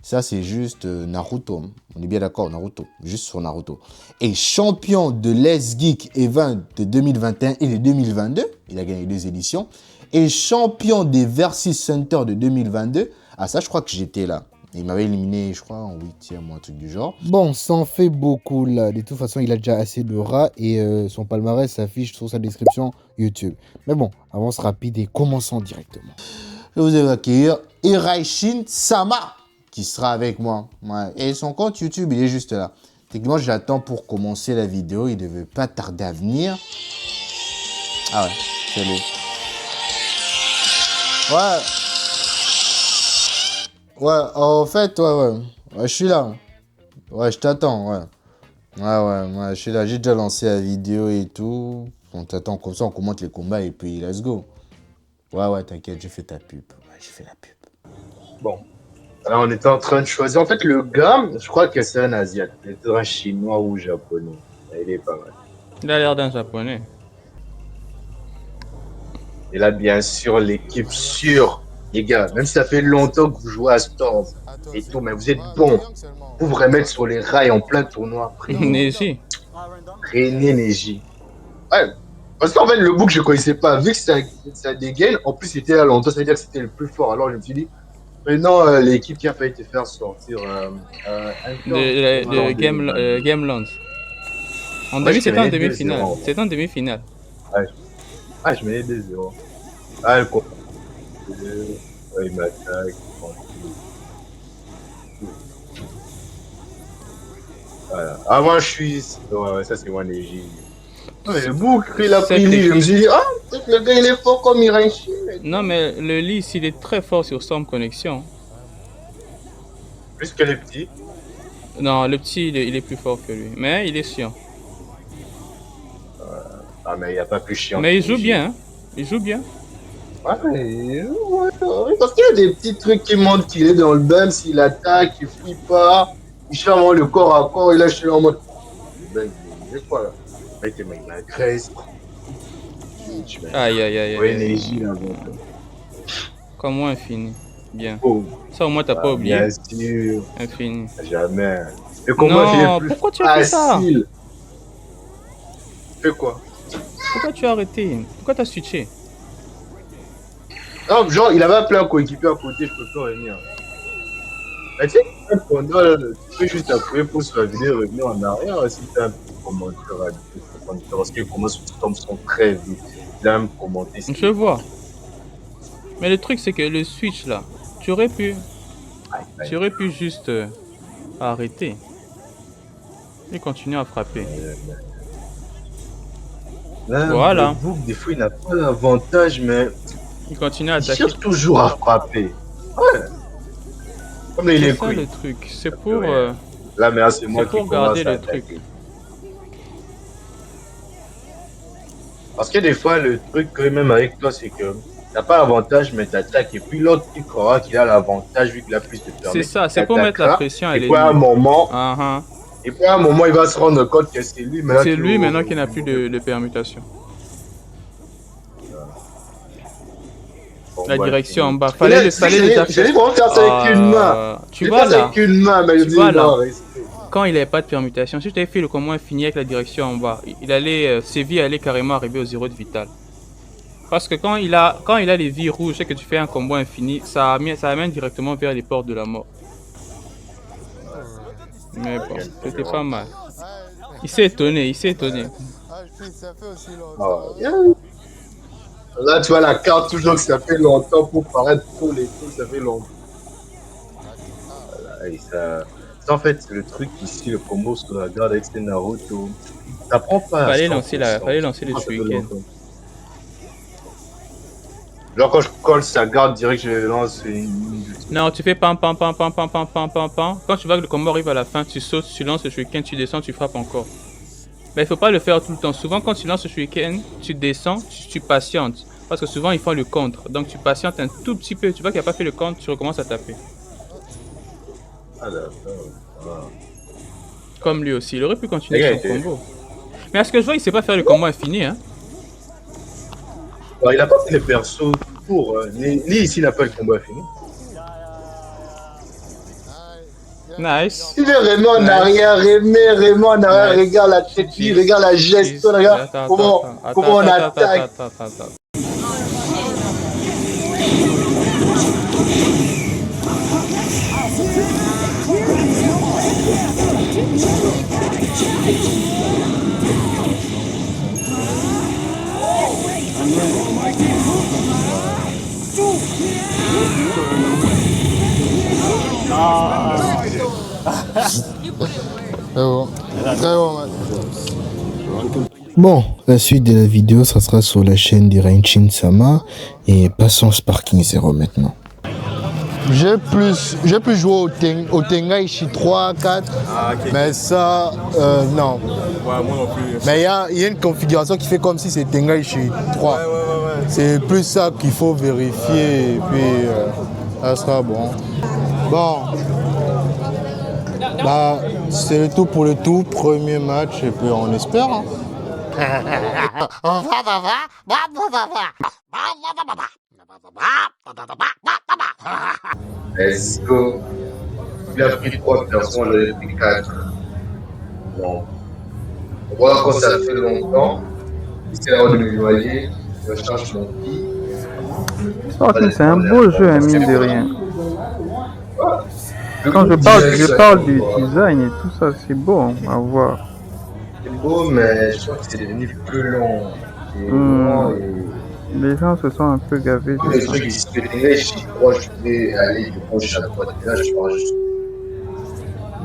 S3: Ça, c'est juste Naruto. On est bien d'accord, Naruto. Juste sur Naruto. Et champion de Let's Geek Event de 2021 et de 2022. Il a gagné 2 éditions. Et champion des Versus Center de 2022. Ah, ça, je crois que j'étais là. Il m'avait éliminé, je crois, en 8e ou un truc du genre. Bon, ça en fait beaucoup, là. De toute façon, il a déjà assez de rats et son palmarès s'affiche sur sa description YouTube. Mais bon, avance rapide et commençons directement. Je vais vous accueillir Iraishin Sama, qui sera avec moi. Ouais. Et son compte YouTube, il est juste là. Techniquement, j'attends pour commencer la vidéo. Il ne devait pas tarder à venir. Ah ouais, c'est lui. Ouais. Ouais, en fait, ouais, je suis là. Ouais, je t'attends, ouais. Ouais, je suis là. J'ai déjà lancé la vidéo et tout. On t'attend comme ça, on commente les combats et puis let's go. Ouais, t'inquiète, j'ai fait ta pub. Ouais, j'ai fait la pub. Bon. Alors, on était en train de choisir. En fait, le gars, je crois que c'est un Asiate. Il est un chinois ou japonais. Il est pas mal.
S18: Il a l'air d'un japonais.
S3: Et là, bien sûr, l'équipe sûre. Les gars, même si ça fait longtemps que vous jouez à Storm et tout, mais vous êtes bons. Vous vous remettre sur les rails en plein tournoi.
S18: Neji.
S3: René Neji. Ouais, Parce qu'en fait, le book, je connaissais pas. Vu que ça dégaine, en plus, c'était là longtemps, ça veut dire que c'était le plus fort. Alors, je me suis dit, maintenant, l'équipe qui a failli te faire sortir
S18: de Gamelands. En demi, c'était en demi-finale. C'était en demi-finale.
S3: Ouais. Ah, je menais 2-0. Ah, le coup. Ouais, il m'attaque. Voilà. Ah, moi, je suis. Ouais, ça, c'est moi, Neji. Ouais, le bouc, il a pris Lee. Je me suis dit, ah, peut-être le gars, il est fort comme Iranchi.
S18: Non, mais le Lee, il est très fort sur Storm Connection.
S3: Plus que le petit.
S18: Non, le petit, il est plus fort que lui. Mais il est chiant.
S3: Ah, mais il n'y a pas plus chiant.
S18: Mais il joue bien, hein. Il joue bien.
S3: Ouais, parce qu'il y a des petits trucs qui montrent qu'il est dans le bum, s'il attaque, il fouille pas, il cherche le corps à corps, il lâche en mode. Ben, c'est quoi là? Mec, il m'a agressé.
S18: Aïe, aïe, aïe.
S3: Ouais, énergie là.
S18: Comme moi, infini. Bien.
S3: Oh.
S18: Ça, au moins, t'as pas oublié.
S3: Bien sûr.
S18: Infini.
S3: Jamais. Et comment
S18: non, pourquoi tu as fait ça?
S3: Fais quoi?
S18: Pourquoi tu as arrêté? Pourquoi t'as switché?
S3: Non, genre, il avait appelé un coéquipier à côté, je peux plus revenir. Mais tu sais, pendant, tu peux juste appuyer pour sur la vidéo et revenir en arrière si tu as un petit commentaire à dire. Parce que comment Storm sont très vite. Il a même commenté.
S18: Je vois. Mais le truc, c'est que le switch là, tu aurais pu juste arrêter et continuer à frapper.
S3: Là,
S18: voilà.
S3: Le bouc, des fois, il n'a pas l'avantage, mais
S18: il continue à attaquer.
S3: Il cherche toujours à frapper. Ouais. Comme il est
S18: ça le truc. C'est pour.
S3: Là, mais c'est moi qui
S18: garder le truc.
S3: Parce que des fois, le truc, quand même avec toi, c'est que t'as pas l'avantage, mais t'attaques. Et puis l'autre, tu crois qu'il a l'avantage vu qu'il a plus de permis.
S18: C'est ça, c'est pour mettre la pression à
S3: l'ennemi. Et puis à un moment.
S18: Et
S3: puis à un moment, il va se rendre compte que c'est lui.
S18: C'est lui maintenant qui n'a plus de permutation. La direction en bas. Fallait déjà faire.
S3: J'allais vraiment faire ça avec une main.
S18: Tu vois là.
S3: Avec une main, mais
S18: tu vois là. Quand il n'avait pas de permutation, si je t'avais fait le combo infini avec la direction en bas, ses vies allaient carrément arriver au 0 de vital. Parce que quand il a les vies rouges et que tu fais un combo infini, ça amène directement vers les portes de la mort. Mais bon, c'était pas mal. Il s'est étonné.
S3: Là, tu vois la carte, toujours que ça fait longtemps pour paraître pour les trucs, ça fait longtemps. Voilà, et ça, en fait, c'est le truc ici, le combo sur la garde avec Naruto. Ça prend pas.
S18: Fallait lancer le shuriken.
S3: Genre, quand je colle sa garde direct, je lance une.
S18: Non, tu fais pam. Quand tu vois que le combo arrive à la fin, tu sautes, tu lances le shuriken, tu descends, tu frappes encore. Mais il faut pas le faire tout le temps. Souvent, quand tu lances le shuriken, tu descends, tu patientes. Parce que souvent, ils font le contre. Donc, tu patientes un tout petit peu. Tu vois qu'il n'a pas fait le contre, tu recommences à taper.
S3: Ah, d'accord.
S18: Comme lui aussi. Il aurait pu continuer son combo. Mais à ce que je vois, il sait pas faire le combo infini. Hein.
S3: Alors, il a pas fait les persos pour. Lui, ici, il n'a pas le combo infini.
S18: Nice.
S3: Il est vraiment en arrière, vraiment en arrière. Regarde la technique, regarde la gestion, regarde comment on attaque.
S1: Bon, la suite de la vidéo, ça sera sur la chaîne d'Iranchin Sama. Et passons au Sparking 0 maintenant.
S3: J'ai plus joué au Tengaichi 3, 4, mais ça, non.
S11: Ouais, moi non plus.
S3: Mais il y a une configuration qui fait comme si c'est Tengaichi 3.
S11: Ouais.
S3: C'est plus ça qu'il faut vérifier et puis ça sera bon. Bon, bah, c'est le tout pour le tout, premier match et puis on espère. Hein. Let's go. Il a pris 3 personnes, j'en ai pris 4. Bon. On voit quand ça fait longtemps. c'est l'heure de me noyer, je change mon pied.
S19: Sparking, c'est un beau jeu, hein, mine de rien. Quand je parle du design et tout ça, c'est beau hein, à voir.
S3: C'est beau, mais je trouve que c'est devenu plus long.
S19: Les gens se sont un peu gavés.
S3: Le truc ici, j'y crois, je vais aller de gauche à droite. Et là, je pense juste.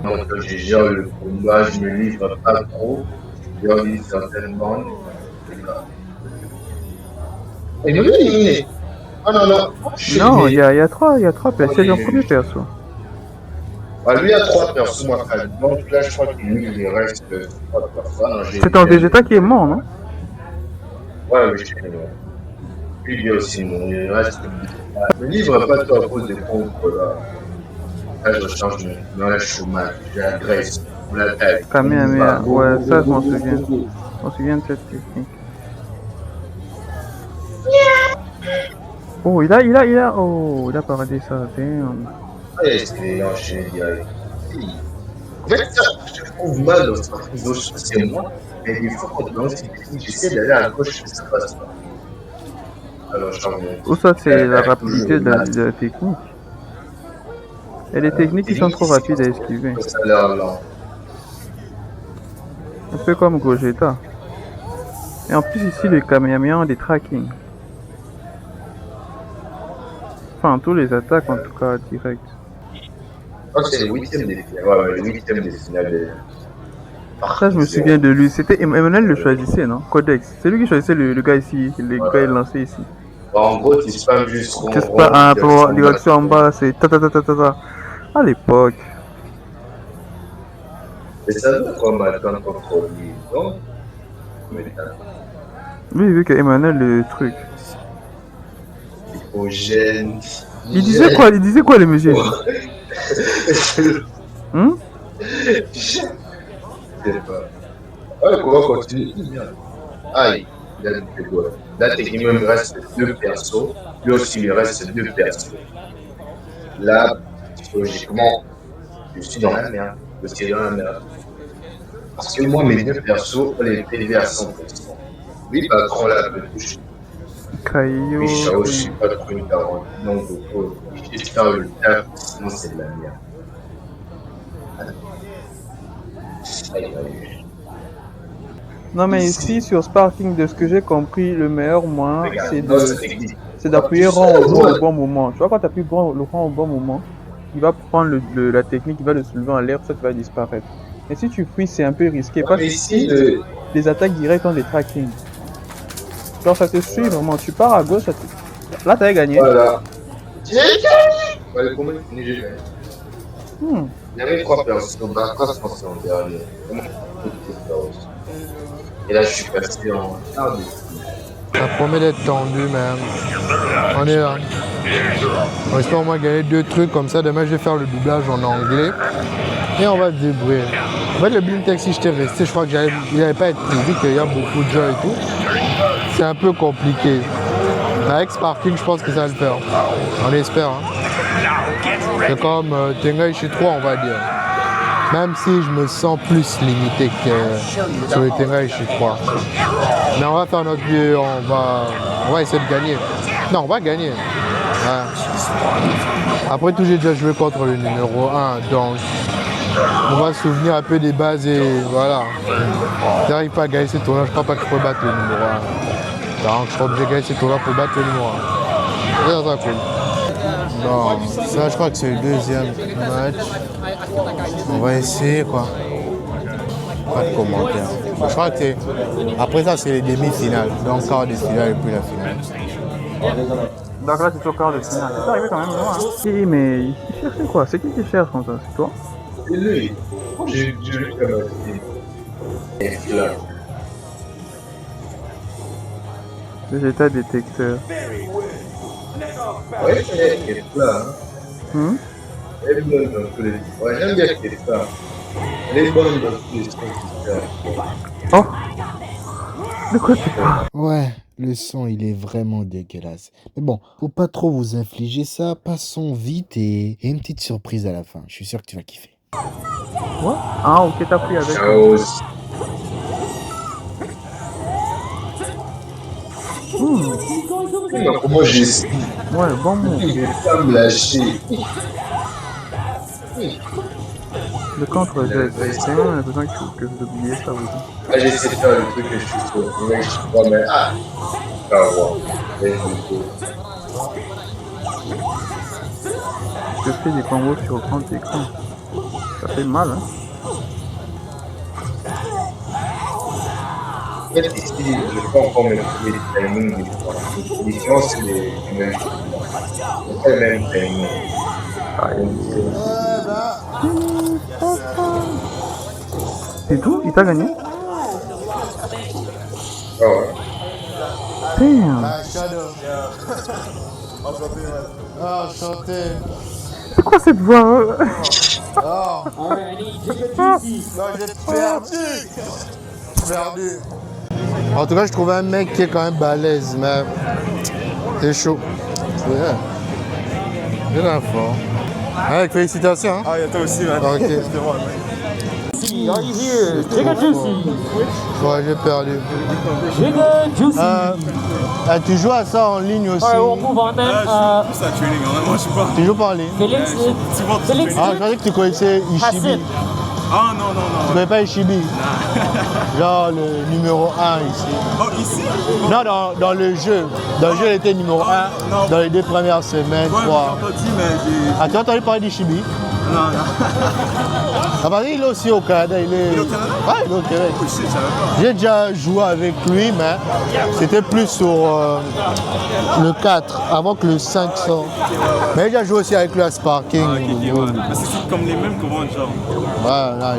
S3: Donc, je gère le combat, je me livre pas trop. Je relis certaines bandes. Il m'a éliminé. Oh non, non.
S19: Non, il y a trois persos. C'est le premier perso.
S3: Bah, lui, il y a 3 persos, moi, donc là, je crois qu'il reste 3 personnes.
S19: C'est ton Vegeta qui est mort, non?
S3: Ouais, oui, je suis mort. Puis il y a aussi mon reste. Ne livre pas toi à cause des contres là. Là, je change dans le chômage, j'agresse, on l'attaque.
S19: Kamehameha, ouais, ça, je m'en souviens. Je m'en souviens de cette technique. Oh, il a paradé ça, damn.
S3: Ouais, c'est enchaîné direct. En fait, ça, je trouve mal dans ce parti gauche, c'est moi, mais des fois, quand on lance une technique, j'essaie d'aller à gauche, mais ça passe pas. Alors, je change.
S19: Ou ça, c'est la rapidité de la technique. Il y a des techniques qui sont trop rapides à esquiver.
S3: Ça a l'air lent.
S19: Un peu comme Gogeta. Et en plus, ici, les Kamehameha ont des tracking. Enfin, tous les attaques, en tout cas, direct.
S3: Oh, c'est le 8ème des finales. Ouais, le 8ème des finales.
S19: Ça, je me souviens de lui. C'était Emmanuel le choisissait, non? Codex. C'est lui qui choisissait le gars ici, le gars lancé ici.
S3: En gros, tu spams juste rond.
S19: Tu spams pour direction en bas, c'est ta ta ta ta ta ta. À l'époque.
S3: Mais ça veut quoi maintenant contre lui, non?
S19: Lui, vu que Emmanuel le truc.
S3: Hypogène.
S19: Il disait quoi le monsieur?
S3: Je sais pas. Ouais, comment continuer? Aïe, il a fait quoi? Là, techniquement, il me reste 2 persos. Lui aussi, il me reste 2 persos. Là, psychologiquement, je suis dans la merde. Je suis dans la merde. Parce que moi, mes 2 persos, on les PV à 100%. Lui, patron, là, peut toucher.
S19: Caillou.
S3: Oui, je suis pas trop une carotte. Donc, je vais faire le taf, sinon c'est de la merde.
S19: Non, mais ici, sur Sparking, de ce que j'ai compris, le meilleur moyen, c'est d'appuyer rond au bon moment. Tu vois, quand tu appuies le rond au bon moment, il va prendre la technique, il va le soulever en l'air, ça va disparaître. Mais si tu fuis, c'est un peu risqué. Parce que ici, les attaques directes ont des tracking. Genre, ça te suit vraiment. Tu pars à gauche, là, t'as gagné.
S3: Voilà. J'ai gagné! Ouais, combien j'ai gagné? Il y avait 3 personnes, bah, quoi, je pense que c'est en dernier. Et là, je suis passé en quart de finale.
S1: Ça promet d'être tendu, même. On est là. On espère au moins gagner 2 trucs comme ça. Demain, je vais faire le doublage en anglais. Et on va se débrouiller. En fait, le blind tech, si j'étais resté, je crois qu'il n'allait pas être prévu qu'il y a beaucoup de gens et tout. C'est un peu compliqué. Mais avec Sparking, je pense que ça va le faire. On l'espère. Hein. C'est comme Tengai chez 3, on va dire. Même si je me sens plus limité que sur le Tengai chez 3. Mais on va faire notre mieux, on va essayer de gagner. Non, on va gagner. Ouais. Après tout, j'ai déjà joué contre le numéro 1, donc on va se souvenir un peu des bases et voilà. Si j'arrive pas à gagner ce tournoi, je crois pas que je peux battre le numéro 1. Donc je suis obligé de gagner ce tournoi pour battre le numéro 1. C'est ça cool. Bon, ça je crois que c'est le 2e match. On va essayer quoi. Pas de commentaires. Je crois que après ça c'est les demi-finales. Donc quart de finale et puis la finale.
S19: Donc là c'est au quart de finale. C'est arrivé quand même loin. Hein. Si, mais il cherchait quoi? C'est qui cherche comme ça? C'est toi?
S3: C'est lui. J'ai vu comme un là.
S19: Vegeta détecteur.
S3: Ouais, c'est là. Elle est bonne dans tous les... Ouais, j'aime bien qu'elle est là. Elle est bonne dans tous les sens.
S19: Oh! De quoi tu parles?
S1: Ouais, le son il est vraiment dégueulasse. Mais bon, faut pas trop vous infliger ça, passons vite et une petite surprise à la fin. Je suis sûr que tu vas kiffer.
S19: Quoi? Ah ok, t'as pris avec.
S3: Ciao. Comment j'ai essayé?
S19: Ouais, bon mot.
S3: Il est pas me lâcher.
S19: Le contre, c'est vraiment l'impression que vous oubliez ça aussi.
S3: Là, j'ai essayé de faire le truc que je suis sur le mec, je crois, mais ah! On va voir.
S19: Je fais des combos sur grand écran. Ça fait mal, hein.
S3: En fait, ici, je ne vais pas encore me trouver les timings des fois. Les différences, c'est les mêmes choses. C'est pas les mêmes timings.
S19: C'est tout? Il t'a gagné?
S3: Ah ouais.
S19: Damn.
S1: Ah, enchanté.
S19: C'est quoi cette voix?
S1: Oh. Non, j'ai perdu. En tout cas, je trouvais un mec qui est quand même balèze, mais c'est chaud. C'est bien fort. Avec félicitations. Hein?
S20: Ah, et toi aussi, man.
S1: Ok.
S20: Are you here? Jigga Juicy.
S1: Ouais, j'ai perdu.
S20: Jigga Juicy.
S1: Tu joues à ça en ligne aussi?
S20: Ouais, on move on then. Je suis plus à training, moi je joue pas.
S1: Tu joues pas en ligne?
S20: Félix.
S1: Ah, je croyais que tu connaissais Ishibi.
S20: Ah non, non, non.
S1: Tu connais pas Ishibi? Genre le numéro 1 ici.
S20: Oh, ici?
S1: Non, dans le jeu. Dans le jeu, il était numéro 1 dans les 2 premières semaines, 3.
S20: Ouais, mais
S1: tu as entendu parler d'Ishibi?
S20: Non, non.
S1: Ah bah, il est aussi au Canada. Il est au Canada? Ouais, il est au Québec.
S20: Oh shit, je savais pas.
S1: J'ai déjà joué avec lui, mais c'était plus sur le 4, avant que le 5 sorte. Mais j'ai déjà joué aussi avec lui à Sparking.
S20: Mais c'est comme les mêmes comment genre?
S1: Ouais, là,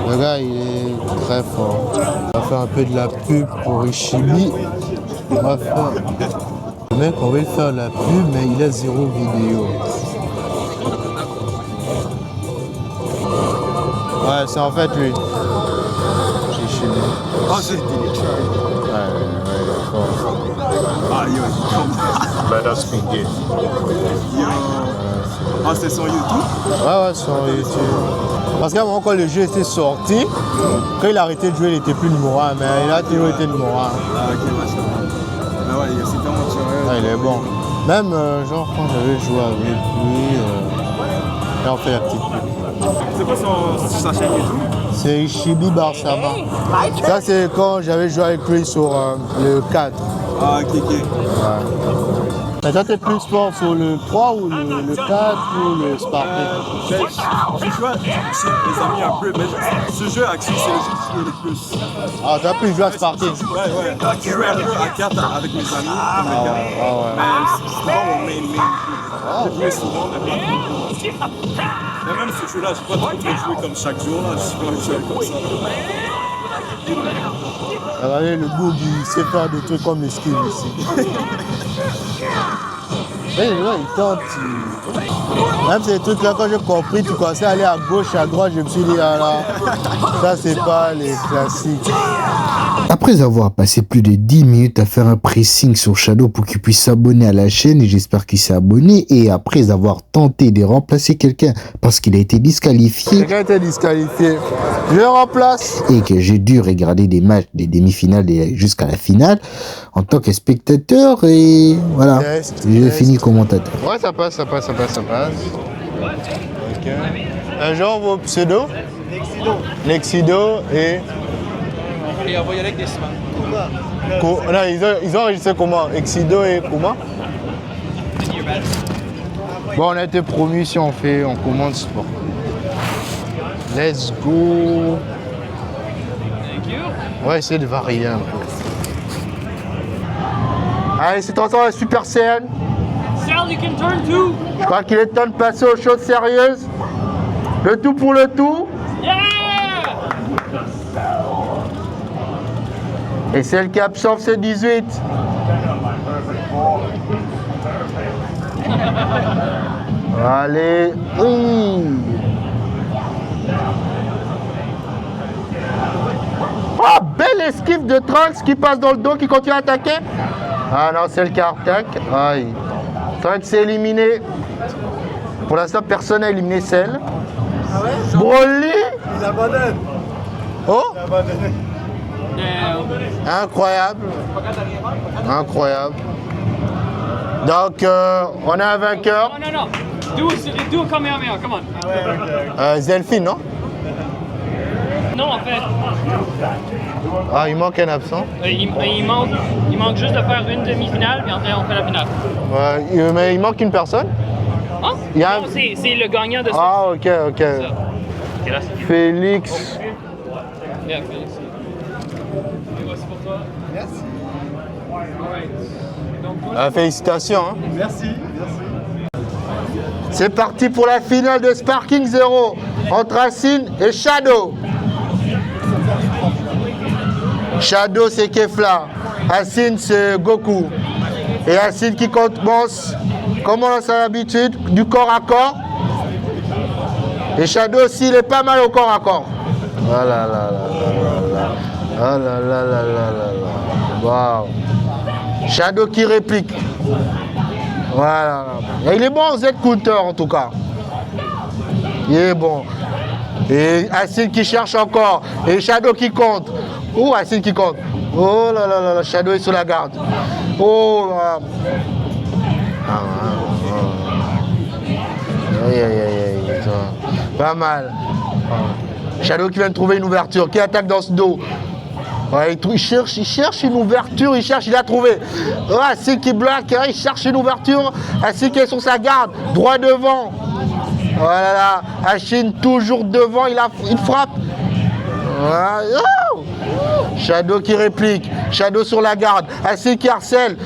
S1: le gars, il est très fort. On va faire un peu de la pub pour Ishibi. On va faire... Le mec, on va lui faire la pub, mais il a 0 vidéo. Ouais, c'est en fait lui. Ishibi.
S20: Ah, c'est
S1: ouais, fort.
S20: Ah, yo,
S3: Let us begin.
S20: Yo. Ah, c'est sur YouTube?
S1: Ouais, sur YouTube. Parce qu'à un moment, quand le jeu était sorti, quand il a arrêté de jouer, il était plus numéro 1, mais il a toujours été numéro 1.
S20: Ah, ok, machin. Mais ouais, c'est tellement tiré.
S1: Ouais, il est bon. Même, genre, quand j'avais joué avec lui, là, on fait la petite pub.
S20: C'est quoi sa chaîne YouTube?
S1: C'est Ishibi Barsama. Ça, c'est quand j'avais joué avec lui sur le 4.
S20: Ah, ok, ok.
S1: Ouais. Mais toi, t'es plus fort sur le 3 ou le 4 ou le Sparking?
S20: J'ai joué avec mes amis un peu, mais ce jeu Axis, c'est le jeu que je joue le plus.
S1: Ah, t'as plus joué à Sparking?
S20: Ouais. Je jouais un peu à 4 avec mes amis, comme les gars. Mais c'est pas mon main. J'ai joué souvent, mais même ce jeu-là, je ne peux pas trop jouer comme chaque jour. Là. Je suis pas un jeu comme ça.
S1: Regardez le bout, il sait faire des trucs comme l'esquive ici. Ouais, il tente. Même ces trucs-là, quand j'ai compris, tu commençais à aller à gauche, à droite, je me suis dit, ah là, ça c'est pas les classiques.
S21: Après avoir passé plus de 10 minutes à faire un pressing sur Shadow pour qu'il puisse s'abonner à la chaîne, et j'espère qu'il s'est abonné, et après avoir tenté de remplacer quelqu'un parce qu'il a été disqualifié,
S1: Quelqu'un a été disqualifié, je le remplace,
S21: et que j'ai dû regarder des matchs, des demi-finales jusqu'à la finale en tant que spectateur, et voilà, j'ai fini commentateur.
S1: Ouais, ça passe. Ok. Genre vos pseudos? Lexido et...
S18: Et on va y aller avec des semaines.
S1: Non, ils ont enregistré comment? Exido et comment? Bon, on a été promis si on commande sport. Let's go. On va essayer de varier un peu. Allez, c'est ton temps la Super Saiyan. Je crois qu'il est temps de passer aux choses sérieuses. Le tout pour le tout. Et celle qui absorbe c'est 18. Allez. Oh, belle esquive de Trunks qui passe dans le dos, qui continue à attaquer. Ah non, c'est le qui attaque. Aïe. Trunks est éliminé. Pour l'instant, personne n'a éliminé celle.
S20: Ah ouais?
S1: Broly.
S20: Il abandonne.
S1: Oh.
S20: Il abandonne.
S3: Incroyable. Incroyable. Donc, on a un vainqueur.
S12: Non. Do Kamehameha, come on.
S3: Zelfine, non?
S12: Non, en fait.
S3: Ah, il manque un absent.
S12: Il manque juste de faire une demi-finale, puis après on fait la finale.
S3: Mais il manque une personne.
S12: Hein? Non, c'est le gagnant de ça.
S3: Ah, ok.
S12: Et là,
S3: Félix.
S12: Yeah, Félix. Et voici pour toi.
S20: Merci.
S3: Félicitations. Hein.
S20: Merci.
S3: C'est parti pour la finale de Sparking Zero entre Hassine et Shadow. Shadow, c'est Kefla. Hassine, c'est Goku. Et Hassine qui commence, comme on a sa habitude, du corps à corps. Et Shadow aussi, il est pas mal au corps à corps. Ah là là là là là. Ah là là là là là. Waouh. Shadow qui réplique. Voilà. Et il est bon en Z-counter en tout cas. Il est bon. Et Hassine qui cherche encore. Et Shadow qui compte. Oh, Hassine qui compte. Oh là là là là, Shadow est sous la garde. Oh là. Aïe. Pas mal. Shadow qui vient de trouver une ouverture. Qui attaque dans ce dos. Ouais, il cherche une ouverture, il a trouvé. Oh, Hassine qui bloque, hein, il cherche une ouverture. Hassine qui est sur sa garde, droit devant. Voilà, Hassine toujours devant, il frappe. Voilà. Oh, Shadow qui réplique, Shadow sur la garde, Hassine qui harcèle.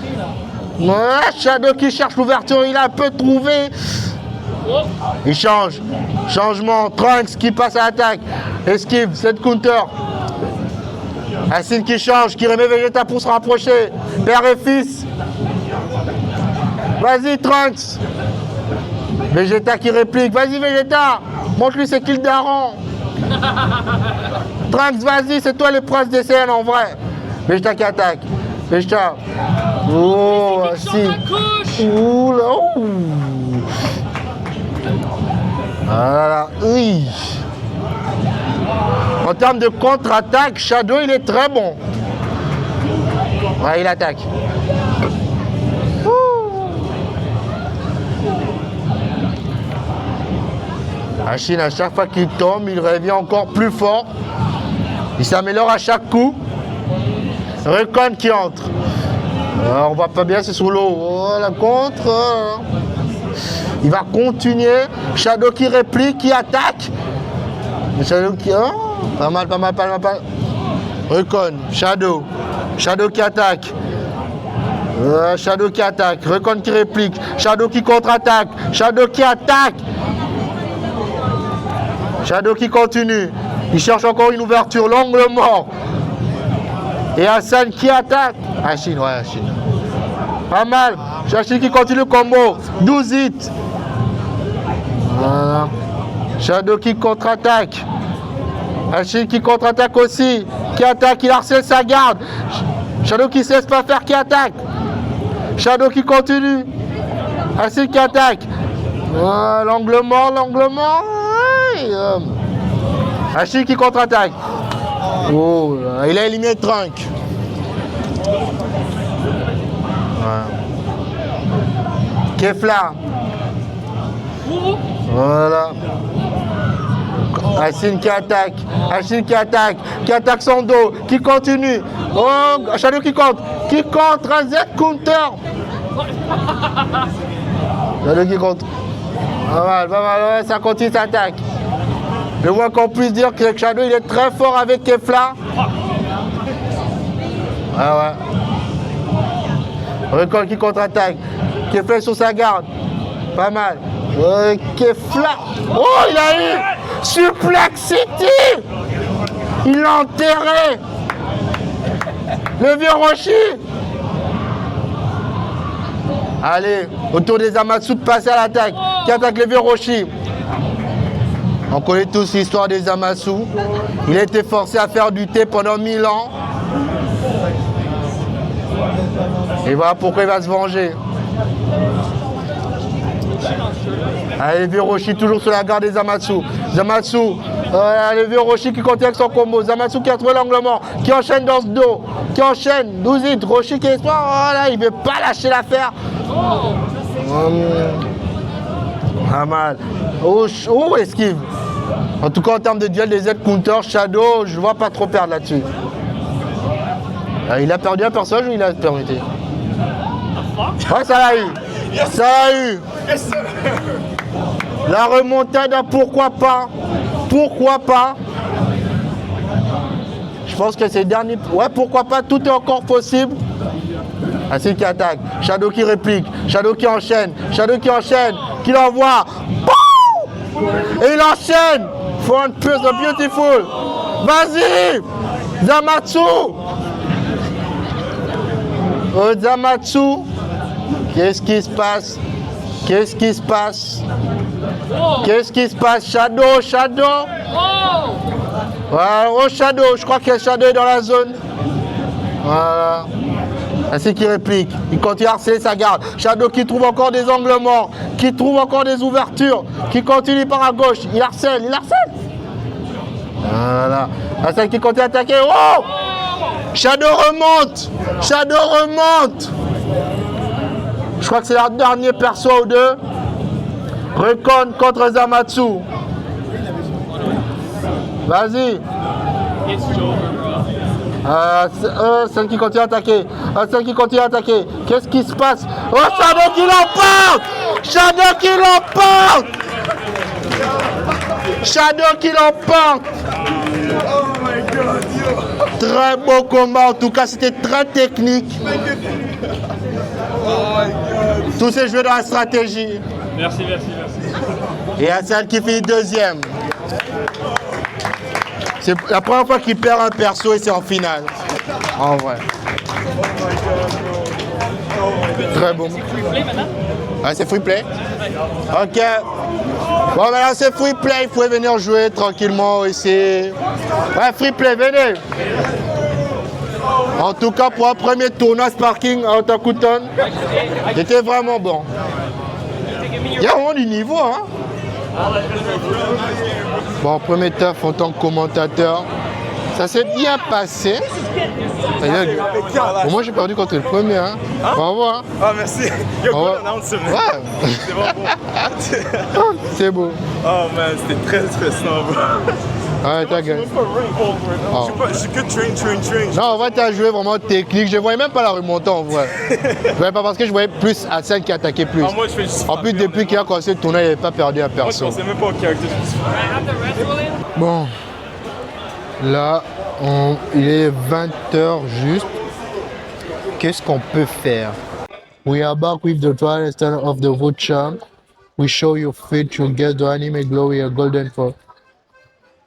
S3: Ouais, Shadow qui cherche l'ouverture, il a un peu trouvé. Il change. Changement, Trunks qui passe à l'attaque. Esquive, cette counter. Hassine qui change, qui remet Vegeta pour se rapprocher. Père et fils. Vas-y, Trunks. Vegeta qui réplique. Vas-y, Vegeta. Montre-lui c'est qui le daron. Trunks, vas-y, c'est toi le prince des scènes en vrai. Vegeta qui attaque. Vegeta. Oh, Hassine. Ouh là. Ouh. Ah là là. Oui. En termes de contre-attaque, Shadow, il est très bon. Ouais, il attaque. Hassine, à chaque fois qu'il tombe, il revient encore plus fort. Il s'améliore à chaque coup. Recon qui entre. On voit pas bien, c'est sous l'eau. Oh, la contre. Il va continuer. Shadow qui réplique, qui attaque. Shadow qui... Oh, pas mal. Recon, Shadow qui attaque. Shadow qui attaque. Recon qui réplique. Shadow qui contre-attaque. Shadow qui attaque. Shadow qui continue. Il cherche encore une ouverture. L'angle mort. Et Hassan qui attaque. Hassine. Pas mal. Hassine qui continue le combo. 12 hits. Voilà. Shadow qui contre-attaque. Hassine qui contre-attaque aussi. Qui attaque, il harcèle sa garde. Shadow qui ne cesse pas faire, qui attaque. Shadow qui continue. Hassine qui attaque. L'angle mort. Hassine qui contre-attaque. Oh, il a éliminé Trunks. Kefla. Voilà. Hassine qui attaque, qui attaque son dos, qui continue. Oh, Shadow qui contre, un Z-counter. Shadow qui contre. Pas mal, ouais, ça continue, ça attaque. Le moins qu'on puisse dire que Shadow, il est très fort avec Kefla. Ouais. Recon qui contre-attaque. Kefla est sur sa garde. Pas mal. Kefla. Oh, il a eu Suplexity. Il l'a enterré. Le vieux Roshi. Allez, autour des Zamasu de passer à l'attaque. Qui attaque le vieux Roshi. On connaît tous l'histoire des Zamasu. Il a été forcé à faire du thé pendant 1000 ans. Et voilà pourquoi il va se venger. Allez, le vieux Roshi toujours sur la garde des Zamasu. Zamasu Voilà, le vieux Roshi qui continue avec son combo. Zamatsu qui a trouvé l'angle mort, qui enchaîne dans ce dos, qui enchaîne. 12 hits, Roshi qui est voilà, il ne veut pas lâcher l'affaire. Pas mal. Oh, esquive. En tout cas, en termes de duel des Z-counter, Shadow, je ne vois pas trop perdre là-dessus. Il a perdu un personnage ou il a permuté? Ouais, ça l'a eu. Ça l'a eu. La remontada, pourquoi pas? Pourquoi pas? Je pense que c'est dernier. Ouais, pourquoi pas? Tout est encore possible. Ainsi qui attaque. Shadow qui réplique. Shadow qui enchaîne. Shadow qui enchaîne. Qui l'envoie. Et il enchaîne. Front Pierce the Beautiful. Vas-y. Zamatsu. Zamatsu. Qu'est-ce qui se passe? Qu'est-ce qui se passe? Qu'est-ce qui se passe? Shadow, Shadow. Voilà, oh Shadow, je crois que Shadow est dans la zone. Voilà. Ainsi qu'il réplique, il continue à harceler sa garde. Shadow qui trouve encore des angles morts, qui trouve encore des ouvertures, qui continue par à gauche. Il harcèle, il harcèle. Voilà. Ainsi qui continue à attaquer. Oh! Shadow remonte! Shadow remonte! Je crois que c'est leur dernier perso ou deux. Recon contre Zamatsu. Vas-y. Celle qui continue à attaquer. Celle qui continue à attaquer. Qu'est-ce qui se passe? Oh, Shadow qui l'emporte! Shadow qui l'emporte! Shadow qui l'emporte! Oh my god, yo! Très beau combat, en tout cas, c'était très technique. Oh my god! Tout s'est joué dans la stratégie.
S12: Merci, merci, merci.
S3: Et Hassan qui finit deuxième. C'est la première fois qu'il perd un perso et c'est en finale. En vrai. Très bon. Ah, c'est free play? Ok. Bon, maintenant c'est free play. Vous pouvez venir jouer tranquillement ici. Ouais, free play, venez. En tout cas, pour un premier tournoi Sparking à Otakuton, c'était vraiment bon. Il y a vraiment du niveau, hein? Bon, premier taf en tant que commentateur, ça s'est bien passé. Bon, moi j'ai perdu contre le premier, hein. Au revoir.
S20: Ah, merci. Yo, good announcement.
S3: Ouais.
S20: C'est bon.
S3: C'est beau.
S20: Oh man, c'était très stressant, bro.
S3: Ouais, t'as gagné.
S20: Je suis que train.
S3: Non, en vrai, t'as joué vraiment technique. Je voyais même pas la remontée en vrai. Je voyais pas parce que je voyais plus Hassan qui attaquait plus.
S20: Ah, moi, je fais juste
S3: en plus, depuis qu'il a commencé le tournoi, il n'avait pas perdu un perso.
S20: Moi, je pensais même pas au caractère.
S3: Bon. Là, il est 20h juste. Qu'est-ce qu'on peut faire? We are back with the trial stand of the Vote Champ. We show your fit to get the anime glory a golden for.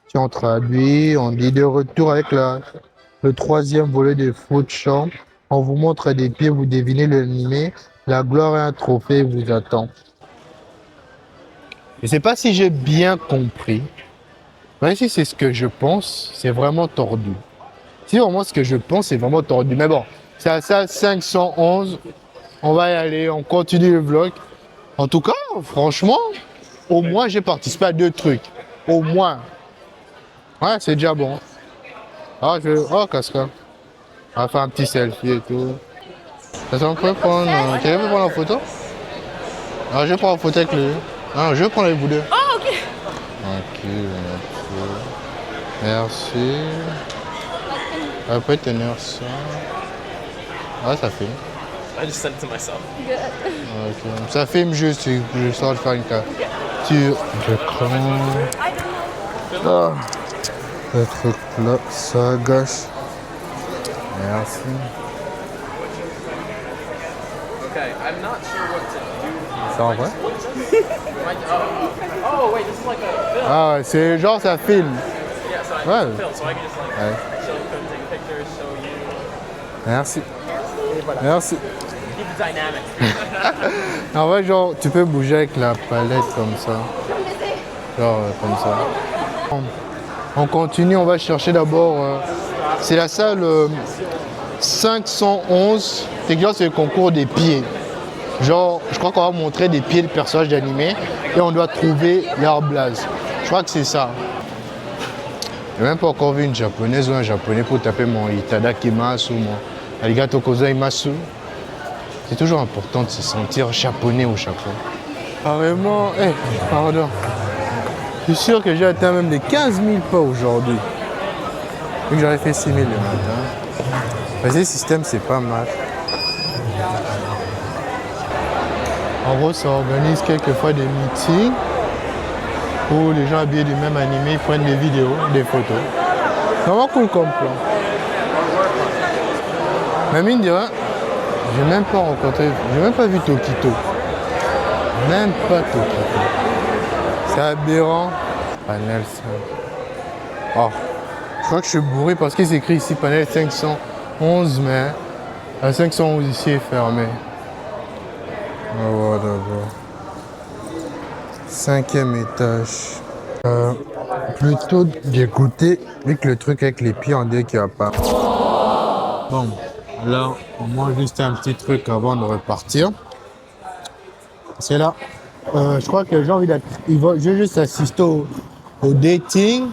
S3: Si on traduit, on dit de retour avec le troisième volet de Vote Champ. On vous montre des pieds, vous devinez l'animé. La gloire et un trophée vous attend. Je ne sais pas si j'ai bien compris. Même si c'est ce que je pense, c'est vraiment tordu. Si vraiment ce que je pense, c'est vraiment tordu. Mais bon, c'est à ça 511. On va y aller, on continue le vlog. En tout cas, franchement, au moins j'ai participé à 2 trucs. Au moins. Ouais, c'est déjà bon. Ah, oh, Casca. On va faire un petit selfie et tout. Ça, on peut prendre. Quelqu'un peut prendre en photo? Ah, je vais prendre en photo avec lui. Ah, je vais prendre avec vous deux.
S6: Oh, ok.
S3: Ok, merci. Après, tenir ça. Ah, ça filme.
S11: I just sent it to myself.
S6: Good.
S3: Ok, ça filme juste, je sors de faire une capture d'écran. Ah, le truc là, ça gâche. Merci.
S11: Okay, I'm not sure what to do.
S3: C'est en vrai?
S11: Oh, wait, this is like a film.
S3: Ah, c'est genre ça filme.
S11: Yeah, so I
S3: Ouais.
S11: film, so I can just like
S3: Ouais.
S11: show them, take pictures, show you.
S3: Merci.
S11: Et voilà.
S3: Merci.
S11: Keep it dynamic.
S3: En vrai, genre, tu peux bouger avec la palette comme ça. Genre, comme ça. On continue, on va chercher d'abord. C'est la salle 511. Techniquement, c'est le concours des pieds. Genre, je crois qu'on va montrer des pieds de personnages d'animé et on doit trouver leur blaze. Je crois que c'est ça. J'ai même pas encore vu une japonaise ou un japonais pour taper mon itadakimasu ou mon arigato gozaimasu. C'est toujours important de se sentir japonais au Japon. Carrément, pardon. Je suis sûr que j'ai atteint même les 15 000 pas aujourd'hui. Vu que j'aurais fait 6 000 le matin. Vas-y, système, c'est pas mal. En gros, ça organise quelquefois des meetings où les gens habillés du même animé prennent des vidéos, des photos. C'est vraiment cool comme plan. Mais mine de rien, j'ai même pas rencontré, j'ai même pas vu Tokito. Même pas Tokito. C'est aberrant. Panel 5. Oh, je crois que je suis bourré parce qu'il s'écrit ici panel 511, mais la 511 ici est fermée. On va voir d'abord. 5e étage. Plutôt dégoûté vu que le truc avec les pieds, on dirait qu'il n'y a pas. Bon, là, on mange juste un petit truc avant de repartir. C'est là. Je crois que j'ai envie j'ai juste assisté au dating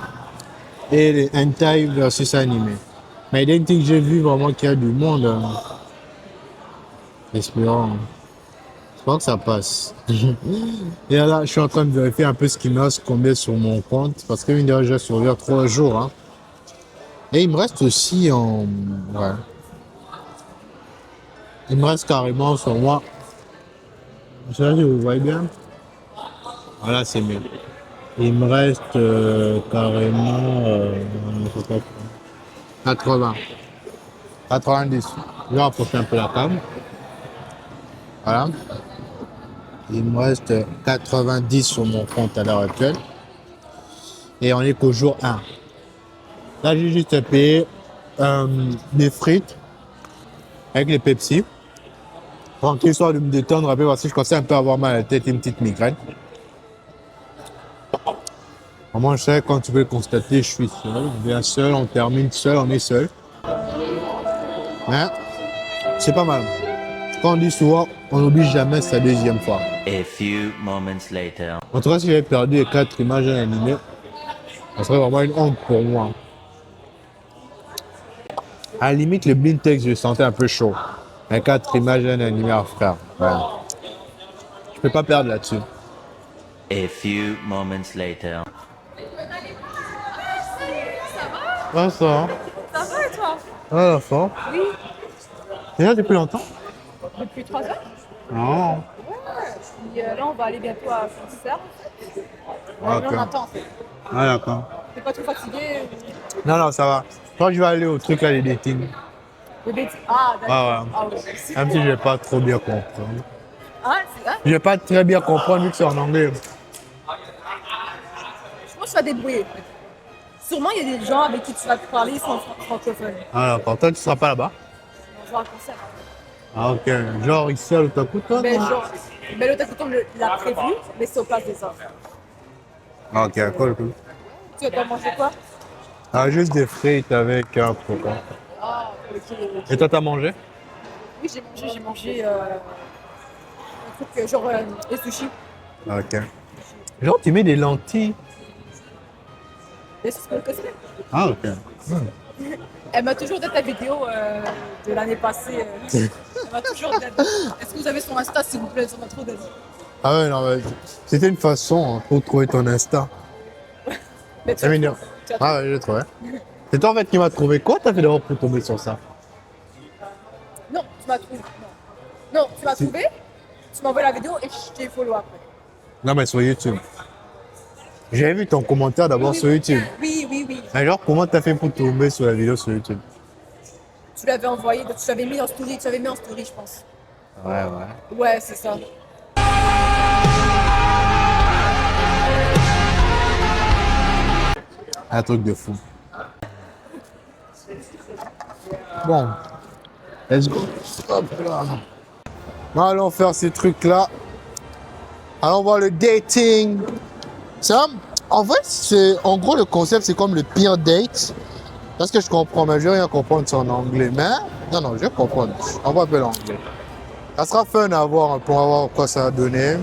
S3: et les hentai versus animé. Mais les dating, j'ai vu vraiment qu'il y a du monde. Espérons. Je crois que ça passe. Et là, je suis en train de vérifier un peu ce qui me reste combien sur mon compte. Parce que je vais survivre 3 jours. Hein. Et il me reste aussi en... Ouais. Il me reste carrément sur moi. Je sais pas si vous voyez bien. Voilà, c'est mieux. Il me reste carrément 80. 90. Je vais rapprocher un peu la cam. Voilà. Il me reste 90 sur mon compte à l'heure actuelle. Et on est qu'au jour 1. Là, j'ai juste payé des frites avec les Pepsi. Tranquille, histoire de me détendre un peu parce que je commençais un peu à avoir mal à la tête et une petite migraine. Vraiment, je sais, quand tu peux le constater, je suis seul. On vient seul, on termine seul, on est seul. Mais c'est pas mal. Quand on dit souvent, on n'oublie jamais sa deuxième fois.
S10: A few moments later.
S3: En tout cas, si j'avais perdu les 4 images animées, ça serait vraiment une honte pour moi. À la limite, le blind text, je le sentais un peu chaud. Les 4 images animées à faire. Ouais. Je peux pas perdre là-dessus.
S10: A few moments later.
S3: Ah, ça va.
S2: Ça va et toi?
S3: Ah, la fin.
S2: Oui.
S3: T'es là depuis longtemps?
S2: Depuis 3 heures?
S3: Non.
S2: Ouais. Puis là, on va aller bientôt à Saint-Cyr.
S3: Ah, ok.
S2: On attend en fait.
S3: Ah, d'accord.
S2: T'es pas trop fatigué?
S3: Non, non, ça va. Je crois que je vais aller au truc là, les dating.
S2: Le dating? Ah, d'accord.
S3: Ah, ouais.
S2: Ah, ouais.
S3: Même si je vais pas trop bien comprendre.
S2: Ah, c'est vrai?
S3: Je vais pas très bien comprendre vu que c'est en anglais.
S2: Je pense que tu vas débrouiller. Sûrement, il y a des gens avec qui tu vas parler, ils sont francophones.
S3: Ah, d'accord. Toi, tu seras pas là-bas?
S2: On va voir un concert.
S3: Ah, ok. Genre ici à l'Otaku, toi?
S2: Ben, genre, l'Otaku l'a prévu, mais c'est au Place des Arts.
S3: Ah, ok, cool, cool.
S2: Tu vas pas manger quoi?
S3: Ah, juste des frites avec un coca.
S2: Ah, ok.
S3: Et toi, t'as mangé?
S2: Oui, j'ai mangé un truc genre des sushis.
S3: Ok. Genre, tu mets des lentilles?
S2: Et c'est ce que c'est.
S3: Ah, ok.
S2: Elle m'a toujours dit ta vidéo de l'année passée. Elle m'a toujours dit. Est-ce que vous avez son Insta, s'il vous plaît? Ça m'a trop dit.
S3: Ah ouais, non, mais c'était une façon hein, pour trouver ton Insta.
S2: Mais
S3: C'est mignon. Ah ouais, je l'ai trouvé. C'est toi en fait qui m'a trouvé quoi? T'as fait d'abord pour tomber sur ça?
S2: Non, tu m'as trouvé. Non, tu m'as trouvé, tu m'as envoyé la vidéo et je t'ai follow après.
S3: Non, mais sur YouTube. J'ai vu ton commentaire d'abord sur YouTube.
S2: Oui, oui, oui.
S3: Mais genre, comment t'as fait pour tomber sur la vidéo sur YouTube?
S2: Tu l'avais envoyé, tu l'avais mis en story, je pense.
S3: Ouais, ouais.
S2: Ouais, c'est ça.
S3: Un truc de fou. Bon, let's go. Hop là. Allons faire ces trucs-là. Allons voir le dating. Ça, en vrai, en gros, le concept, c'est comme le pire date. Parce que je comprends, mais je vais rien comprendre sur en anglais. Mais, non, je vais comprendre. On va un peu l'anglais. Ça sera fun à voir pour voir quoi ça va donner.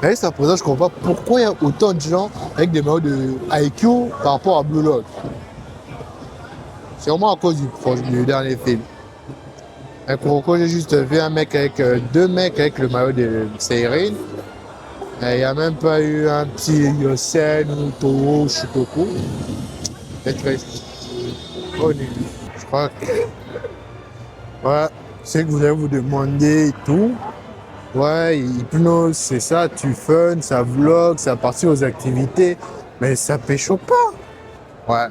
S3: Avec sa présence, je comprends pas pourquoi il y a autant de gens avec des maillots de IQ par rapport à Blue Lock. C'est vraiment à cause du dernier film. Avec Kuroko, j'ai juste vu un mec avec deux mecs avec le maillot de Seirin. Il n'y a même pas eu un petit Yosen ou Toho ou Shikoku. C'est triste. Oh, je crois que. Ouais, c'est que vous allez vous demander et tout. Ouais, hypnose, c'est ça, tu fun, ça vlog, ça participe aux activités. Mais ça pécho pas. Ouais.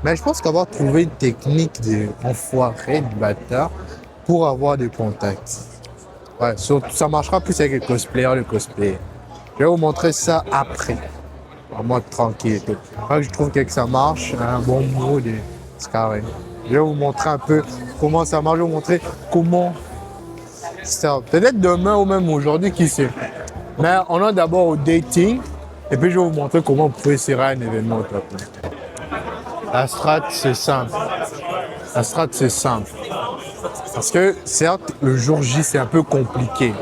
S3: Mais je pense qu'avoir trouvé une technique d'enfoiré de bâtard pour avoir des contacts. Ouais, ça marchera plus avec les cosplayers, le cosplay. Je vais vous montrer ça après. En mode tranquille et tout. Après, je trouve que ça marche, un bon mot, c'est carré. Je vais vous montrer un peu comment ça marche. Je vais vous montrer comment ça. Peut-être demain ou même aujourd'hui, qui sait. Mais on a d'abord au dating. Et puis je vais vous montrer comment vous pouvez serrer un événement au top. La strat, c'est simple. La strat, c'est simple. Parce que, certes, le jour J, c'est un peu compliqué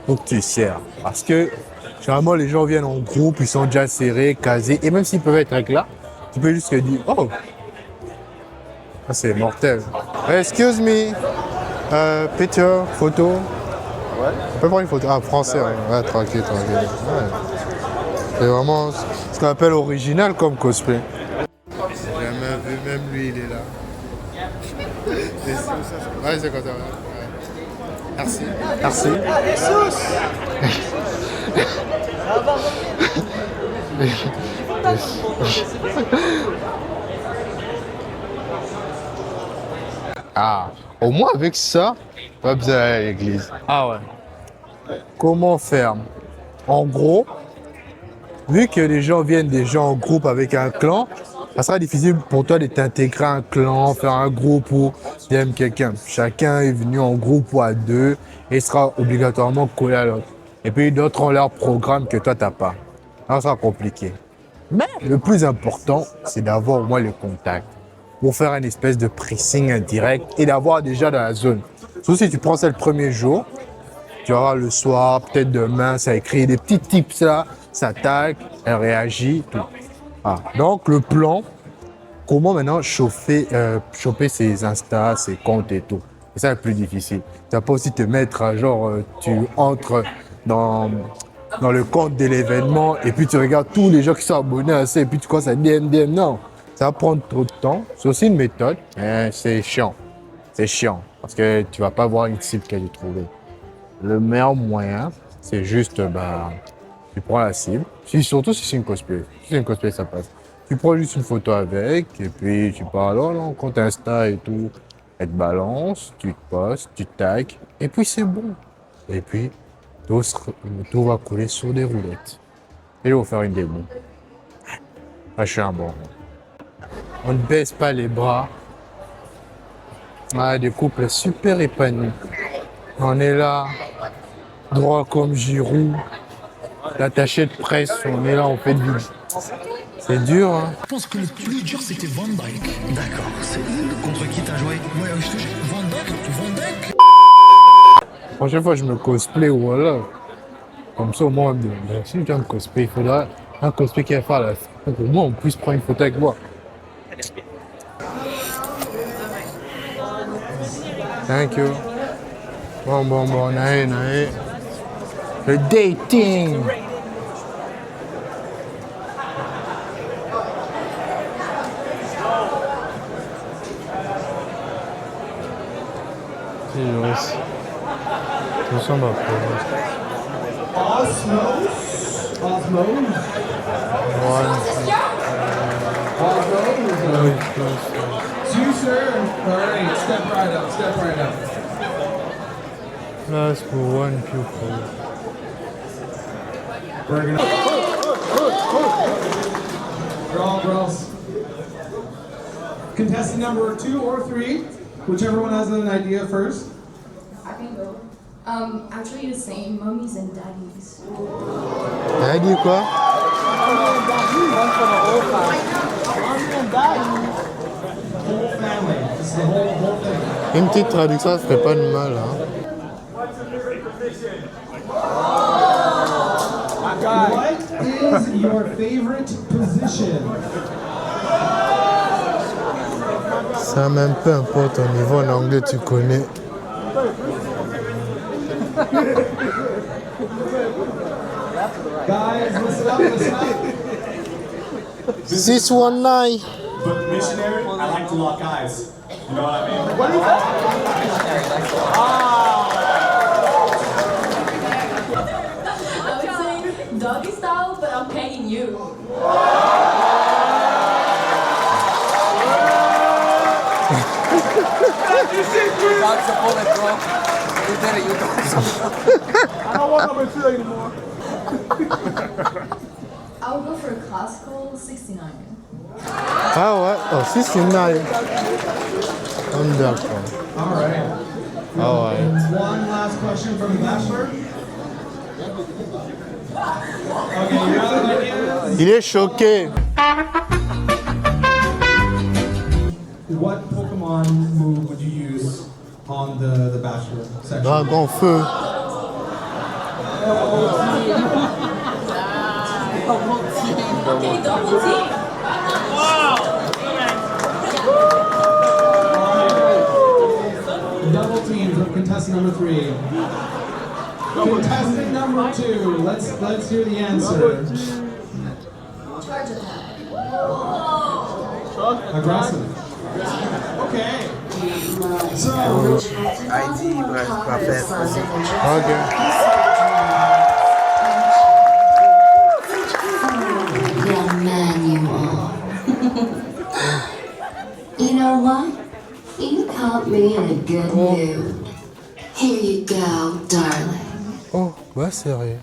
S3: pour que tu serres. Parce que, généralement, les gens viennent en groupe, ils sont déjà serrés, casés. Et même s'ils peuvent être là, tu peux juste te dire, oh, ça, c'est mortel. Excuse me, Peter, photo. Ouais. On peut prendre une photo. Ah, français, ouais, tranquille. Ouais. C'est vraiment ce qu'on appelle original comme cosplay. Même lui, il est là. Ouais, c'est comme ça. Ouais. Merci. Ah, au moins avec ça, pas besoin d'aller à l'église. Ah ouais. Comment faire? En gros, vu que les gens viennent déjà en groupe avec un clan, ça sera difficile pour toi de t'intégrer à un clan, faire un groupe où tu aimes quelqu'un. Chacun est venu en groupe ou à deux et sera obligatoirement collé à l'autre. Et puis d'autres ont leur programme que toi, tu n'as pas. Alors, ça sera compliqué. Mais le plus important, c'est d'avoir au moins le contact pour faire une espèce de pressing indirect et d'avoir déjà dans la zone. Sauf si tu prends ça le premier jour, tu auras le soir, peut-être demain, ça écrit des petits tips là, ça tag, elle réagit, tout. Ah, donc le plan, comment maintenant choper ses Insta, ses comptes et tout. C'est ça le plus difficile. Tu vas pas aussi te mettre, genre, tu entres dans le compte de l'événement et puis tu regardes tous les gens qui sont abonnés à ça et puis tu commences à DM. Non, ça va prendre trop de temps. C'est aussi une méthode, mais c'est chiant. C'est chiant parce que tu vas pas voir une cible que j'ai trouvée. Le meilleur moyen, c'est juste, tu prends la cible, surtout si c'est une cosplay. Si c'est une cosplay, ça passe. Tu prends juste une photo avec, et puis tu parles, oh non, compte Insta et tout. Elle te balance, tu te postes, tu tags, et puis c'est bon. Et puis, tout va couler sur des roulettes. Et je vais vous faire une démo. Là, je suis un bon. On ne baisse pas les bras. Ah, des couples super épanouis. On est là, droit comme Giroud. L'attaché de presse, on est là, on fait de vide. C'est dur, hein.
S5: Je pense que le plus dur, c'était Van Dyke. D'accord. Contre qui t'as joué? Ouais, je te jure. Van Dyke.
S3: La prochaine fois, je me cosplay, voilà. Comme ça, au moins, si je viens de cosplay, il faudra un cosplay qui va faire la fin. Pour que moi, on puisse prendre une photo avec moi. Thank you. Bon, nae. Le dating. Ça ressemble à quoi?
S14: Osmose. Two, sir. All right, step right up.
S3: That's for one pupil.
S14: We're gonna. Girls. Contestant number 2 or 3, whichever one has an idea first.
S22: I can go. Actually the same, mummies and daddies.
S3: Daddy quoi? Une petite traduction, ça ferait pas de mal, hein.
S14: What is your favorite position?
S3: Ça même peu importe au niveau en anglais, tu connais.
S14: Guys, listen up, listen up.
S3: 619.
S14: But missionary, I like to lock eyes. You know what I mean?
S17: What is that?
S16: I would say doggy style, but I'm pegging you.
S13: Dodge a bullet, bro. You did it, you dodged a bullet.
S17: I don't want number 2 anymore.
S22: I'll go for a classical 69.
S3: Ah ouais, oh 619. I'm d'accord.
S14: All right.
S3: Ah ouais.
S14: One last question from the Bachelor. Okay, you're out of ideas.
S3: Il est choqué.
S14: What Pokemon move would you use on the Bachelor section?
S3: Dragon feu.
S16: Okay, double team.
S14: Double team from contestant number 3. Contestant number 2. Let's hear the answer.
S22: Charge attack.
S14: Aggressive. Okay. So.
S13: ID, parfait.
S3: Okay.
S22: Young man you are. You know what? You caught me in a good mood. Here you go, darling.
S3: Oh, bah sérieux.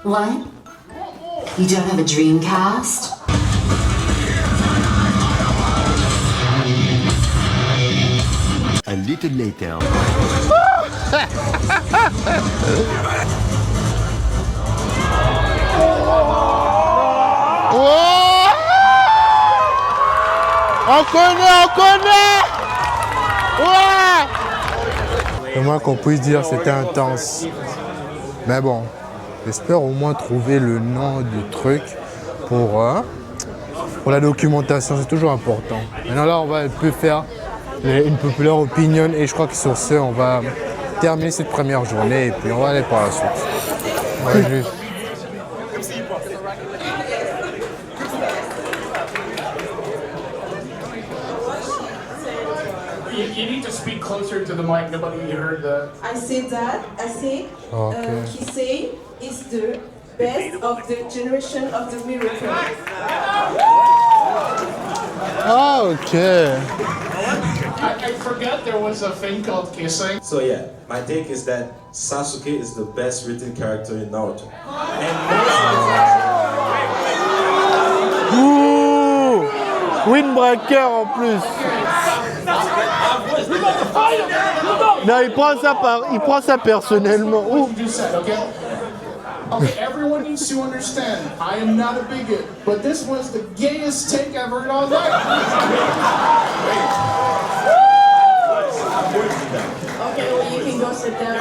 S22: What? You don't have a Dreamcast?
S15: A little later.
S3: Oh! On connaît! Ouais! C'est moins qu'on puisse dire c'était intense. Mais bon, j'espère au moins trouver le nom du truc pour la documentation, c'est toujours important. Maintenant là, on peut faire une populaire opinion et je crois que sur ce, on va terminer cette première journée et puis on va aller par la suite. Ouais, juste.
S11: You need to speak closer to the mic. Nobody heard that.
S6: I say that. I say
S3: Okay.
S6: he say is the best of the generation of the miracle.
S3: Ah, ok.
S11: I forgot there was a thing called kissing.
S7: So yeah, my take is that Sasuke is the best written character in Naruto.
S3: Ouh! Windbreaker en plus. Non, il prend ça personnellement. Ouh.
S11: Okay, everyone needs to understand, I am not a bigot, but this was the gayest take I've heard all night.
S6: Okay, well you can go sit down.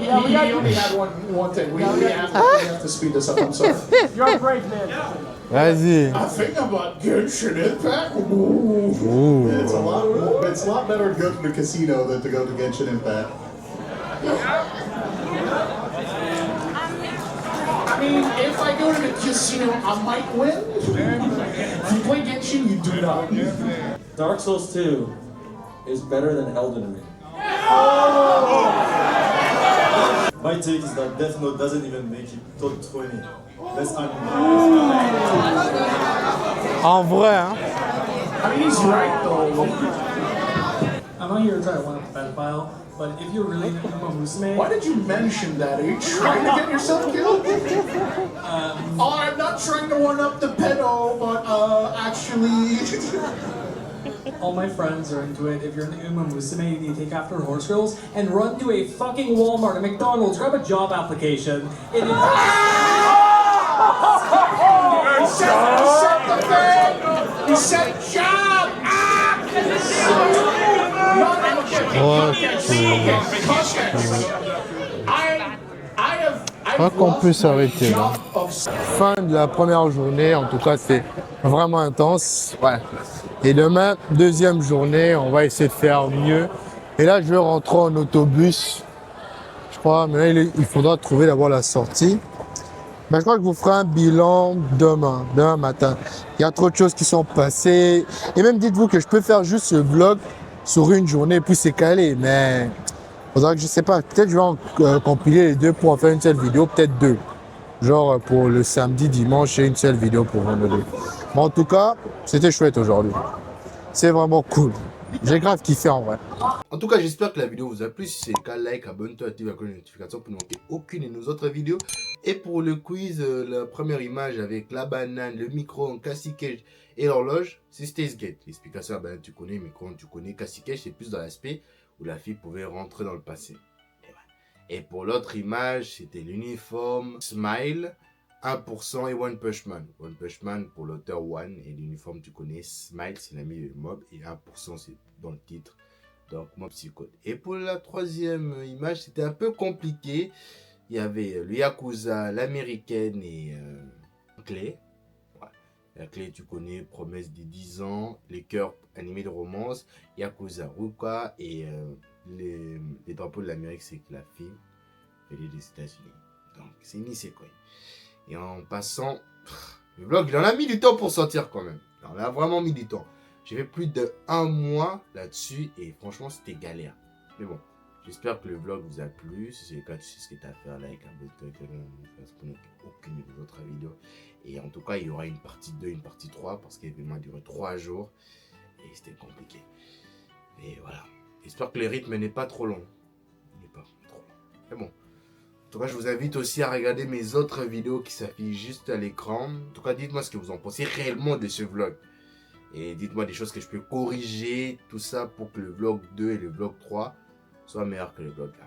S11: Yeah, we only had one thing. We have to speed this up, I'm sorry.
S17: You're a great man.
S3: Vas-y.
S11: I think about Genshin Impact. Ooh.
S20: It's a lot better to go to the casino than to go to Genshin Impact.
S11: I mean, if I go to the casino, I might win. If you play Genshin, you do not.
S7: Dark Souls 2 is better than Elden Ring.
S20: My take is that Death Note doesn't even make it top 20. Best anime.
S3: En vrai, hein.
S11: I mean, he's right though.
S9: I'm not here to try to one up the pedophile, but if you're really into Uma Musume...
S11: Why did you mention that? Are you trying to get yourself killed? Oh, I'm not trying to one-up the pedo, but actually...
S9: All my friends are into it. If you're into Uma Musume, you need to take after horse girls and run to a fucking Walmart, a McDonald's, grab a job application. It is...
S11: You said job! I
S3: crois qu'on peut s'arrêter là. Fin de la première journée, en tout cas c'est vraiment intense. Ouais. Et demain, deuxième journée, on va essayer de faire mieux. Et là, je vais rentrer en autobus. Je crois, mais là, il faudra trouver d'abord la sortie. Mais je crois que je vous ferai un bilan demain matin. Il y a trop de choses qui sont passées. Et même dites-vous que je peux faire juste ce vlog sur une journée, puis c'est calé. Mais faudra que je sais pas, peut-être je vais compiler les deux pour en faire une seule vidéo, peut-être deux. Genre pour le samedi, dimanche et une seule vidéo pour vendredi. Mais en tout cas, c'était chouette aujourd'hui. C'est vraiment cool. J'ai grave kiffé en vrai. En tout cas, j'espère que la vidéo vous a plu. Si c'est le cas, like, abonne-toi, active la cloche de notification pour ne manquer aucune de nos autres vidéos. Et pour le quiz, la première image avec la banane, le micro-ondes, Cassie Cage et l'horloge, c'est Stays Gate. L'explication, la banane, tu connais, le micro-ondes, tu connais. Cassie Cage, c'est plus dans l'aspect où la fille pouvait rentrer dans le passé. Et pour l'autre image, c'était l'uniforme Smile, 1% et One Punch Man. One Punch Man pour l'auteur One et l'uniforme, tu connais. Smile, c'est l'ami de Mob et 1%, c'est dans le titre. Donc, Mob Psychode. Et pour la troisième image, c'était un peu compliqué. Il y avait le Yakuza, l'américaine et Clay. Ouais. La Clay, tu connais, promesse des 10 ans, les cœurs animés de romance, Yakuza Ruka et les drapeaux de l'Amérique, c'est que la fille, elle est des États-Unis. Donc, c'est Nisekoi. Et en passant, le vlog, il en a mis du temps pour sortir quand même. Il en a vraiment mis du temps. J'ai fait plus d'1 mois là-dessus et franchement, c'était galère. Mais bon, j'espère que le vlog vous a plu. Si c'est le cas, tu sais ce que tu as à faire. Like, abonne-toi, pour ne aucune de autres vidéos. Et en tout cas, il y aura une partie 2, une partie 3 parce que l'événement a duré 3 jours et c'était compliqué. Et voilà. J'espère que le rythme n'est pas trop long. Il n'est pas trop long. Mais bon. En tout cas, je vous invite aussi à regarder mes autres vidéos qui s'affichent juste à l'écran. En tout cas, dites-moi ce que vous en pensez réellement de ce vlog. Et dites-moi des choses que je peux corriger, tout ça pour que le vlog 2 et le vlog 3 soient meilleurs que le vlog 1.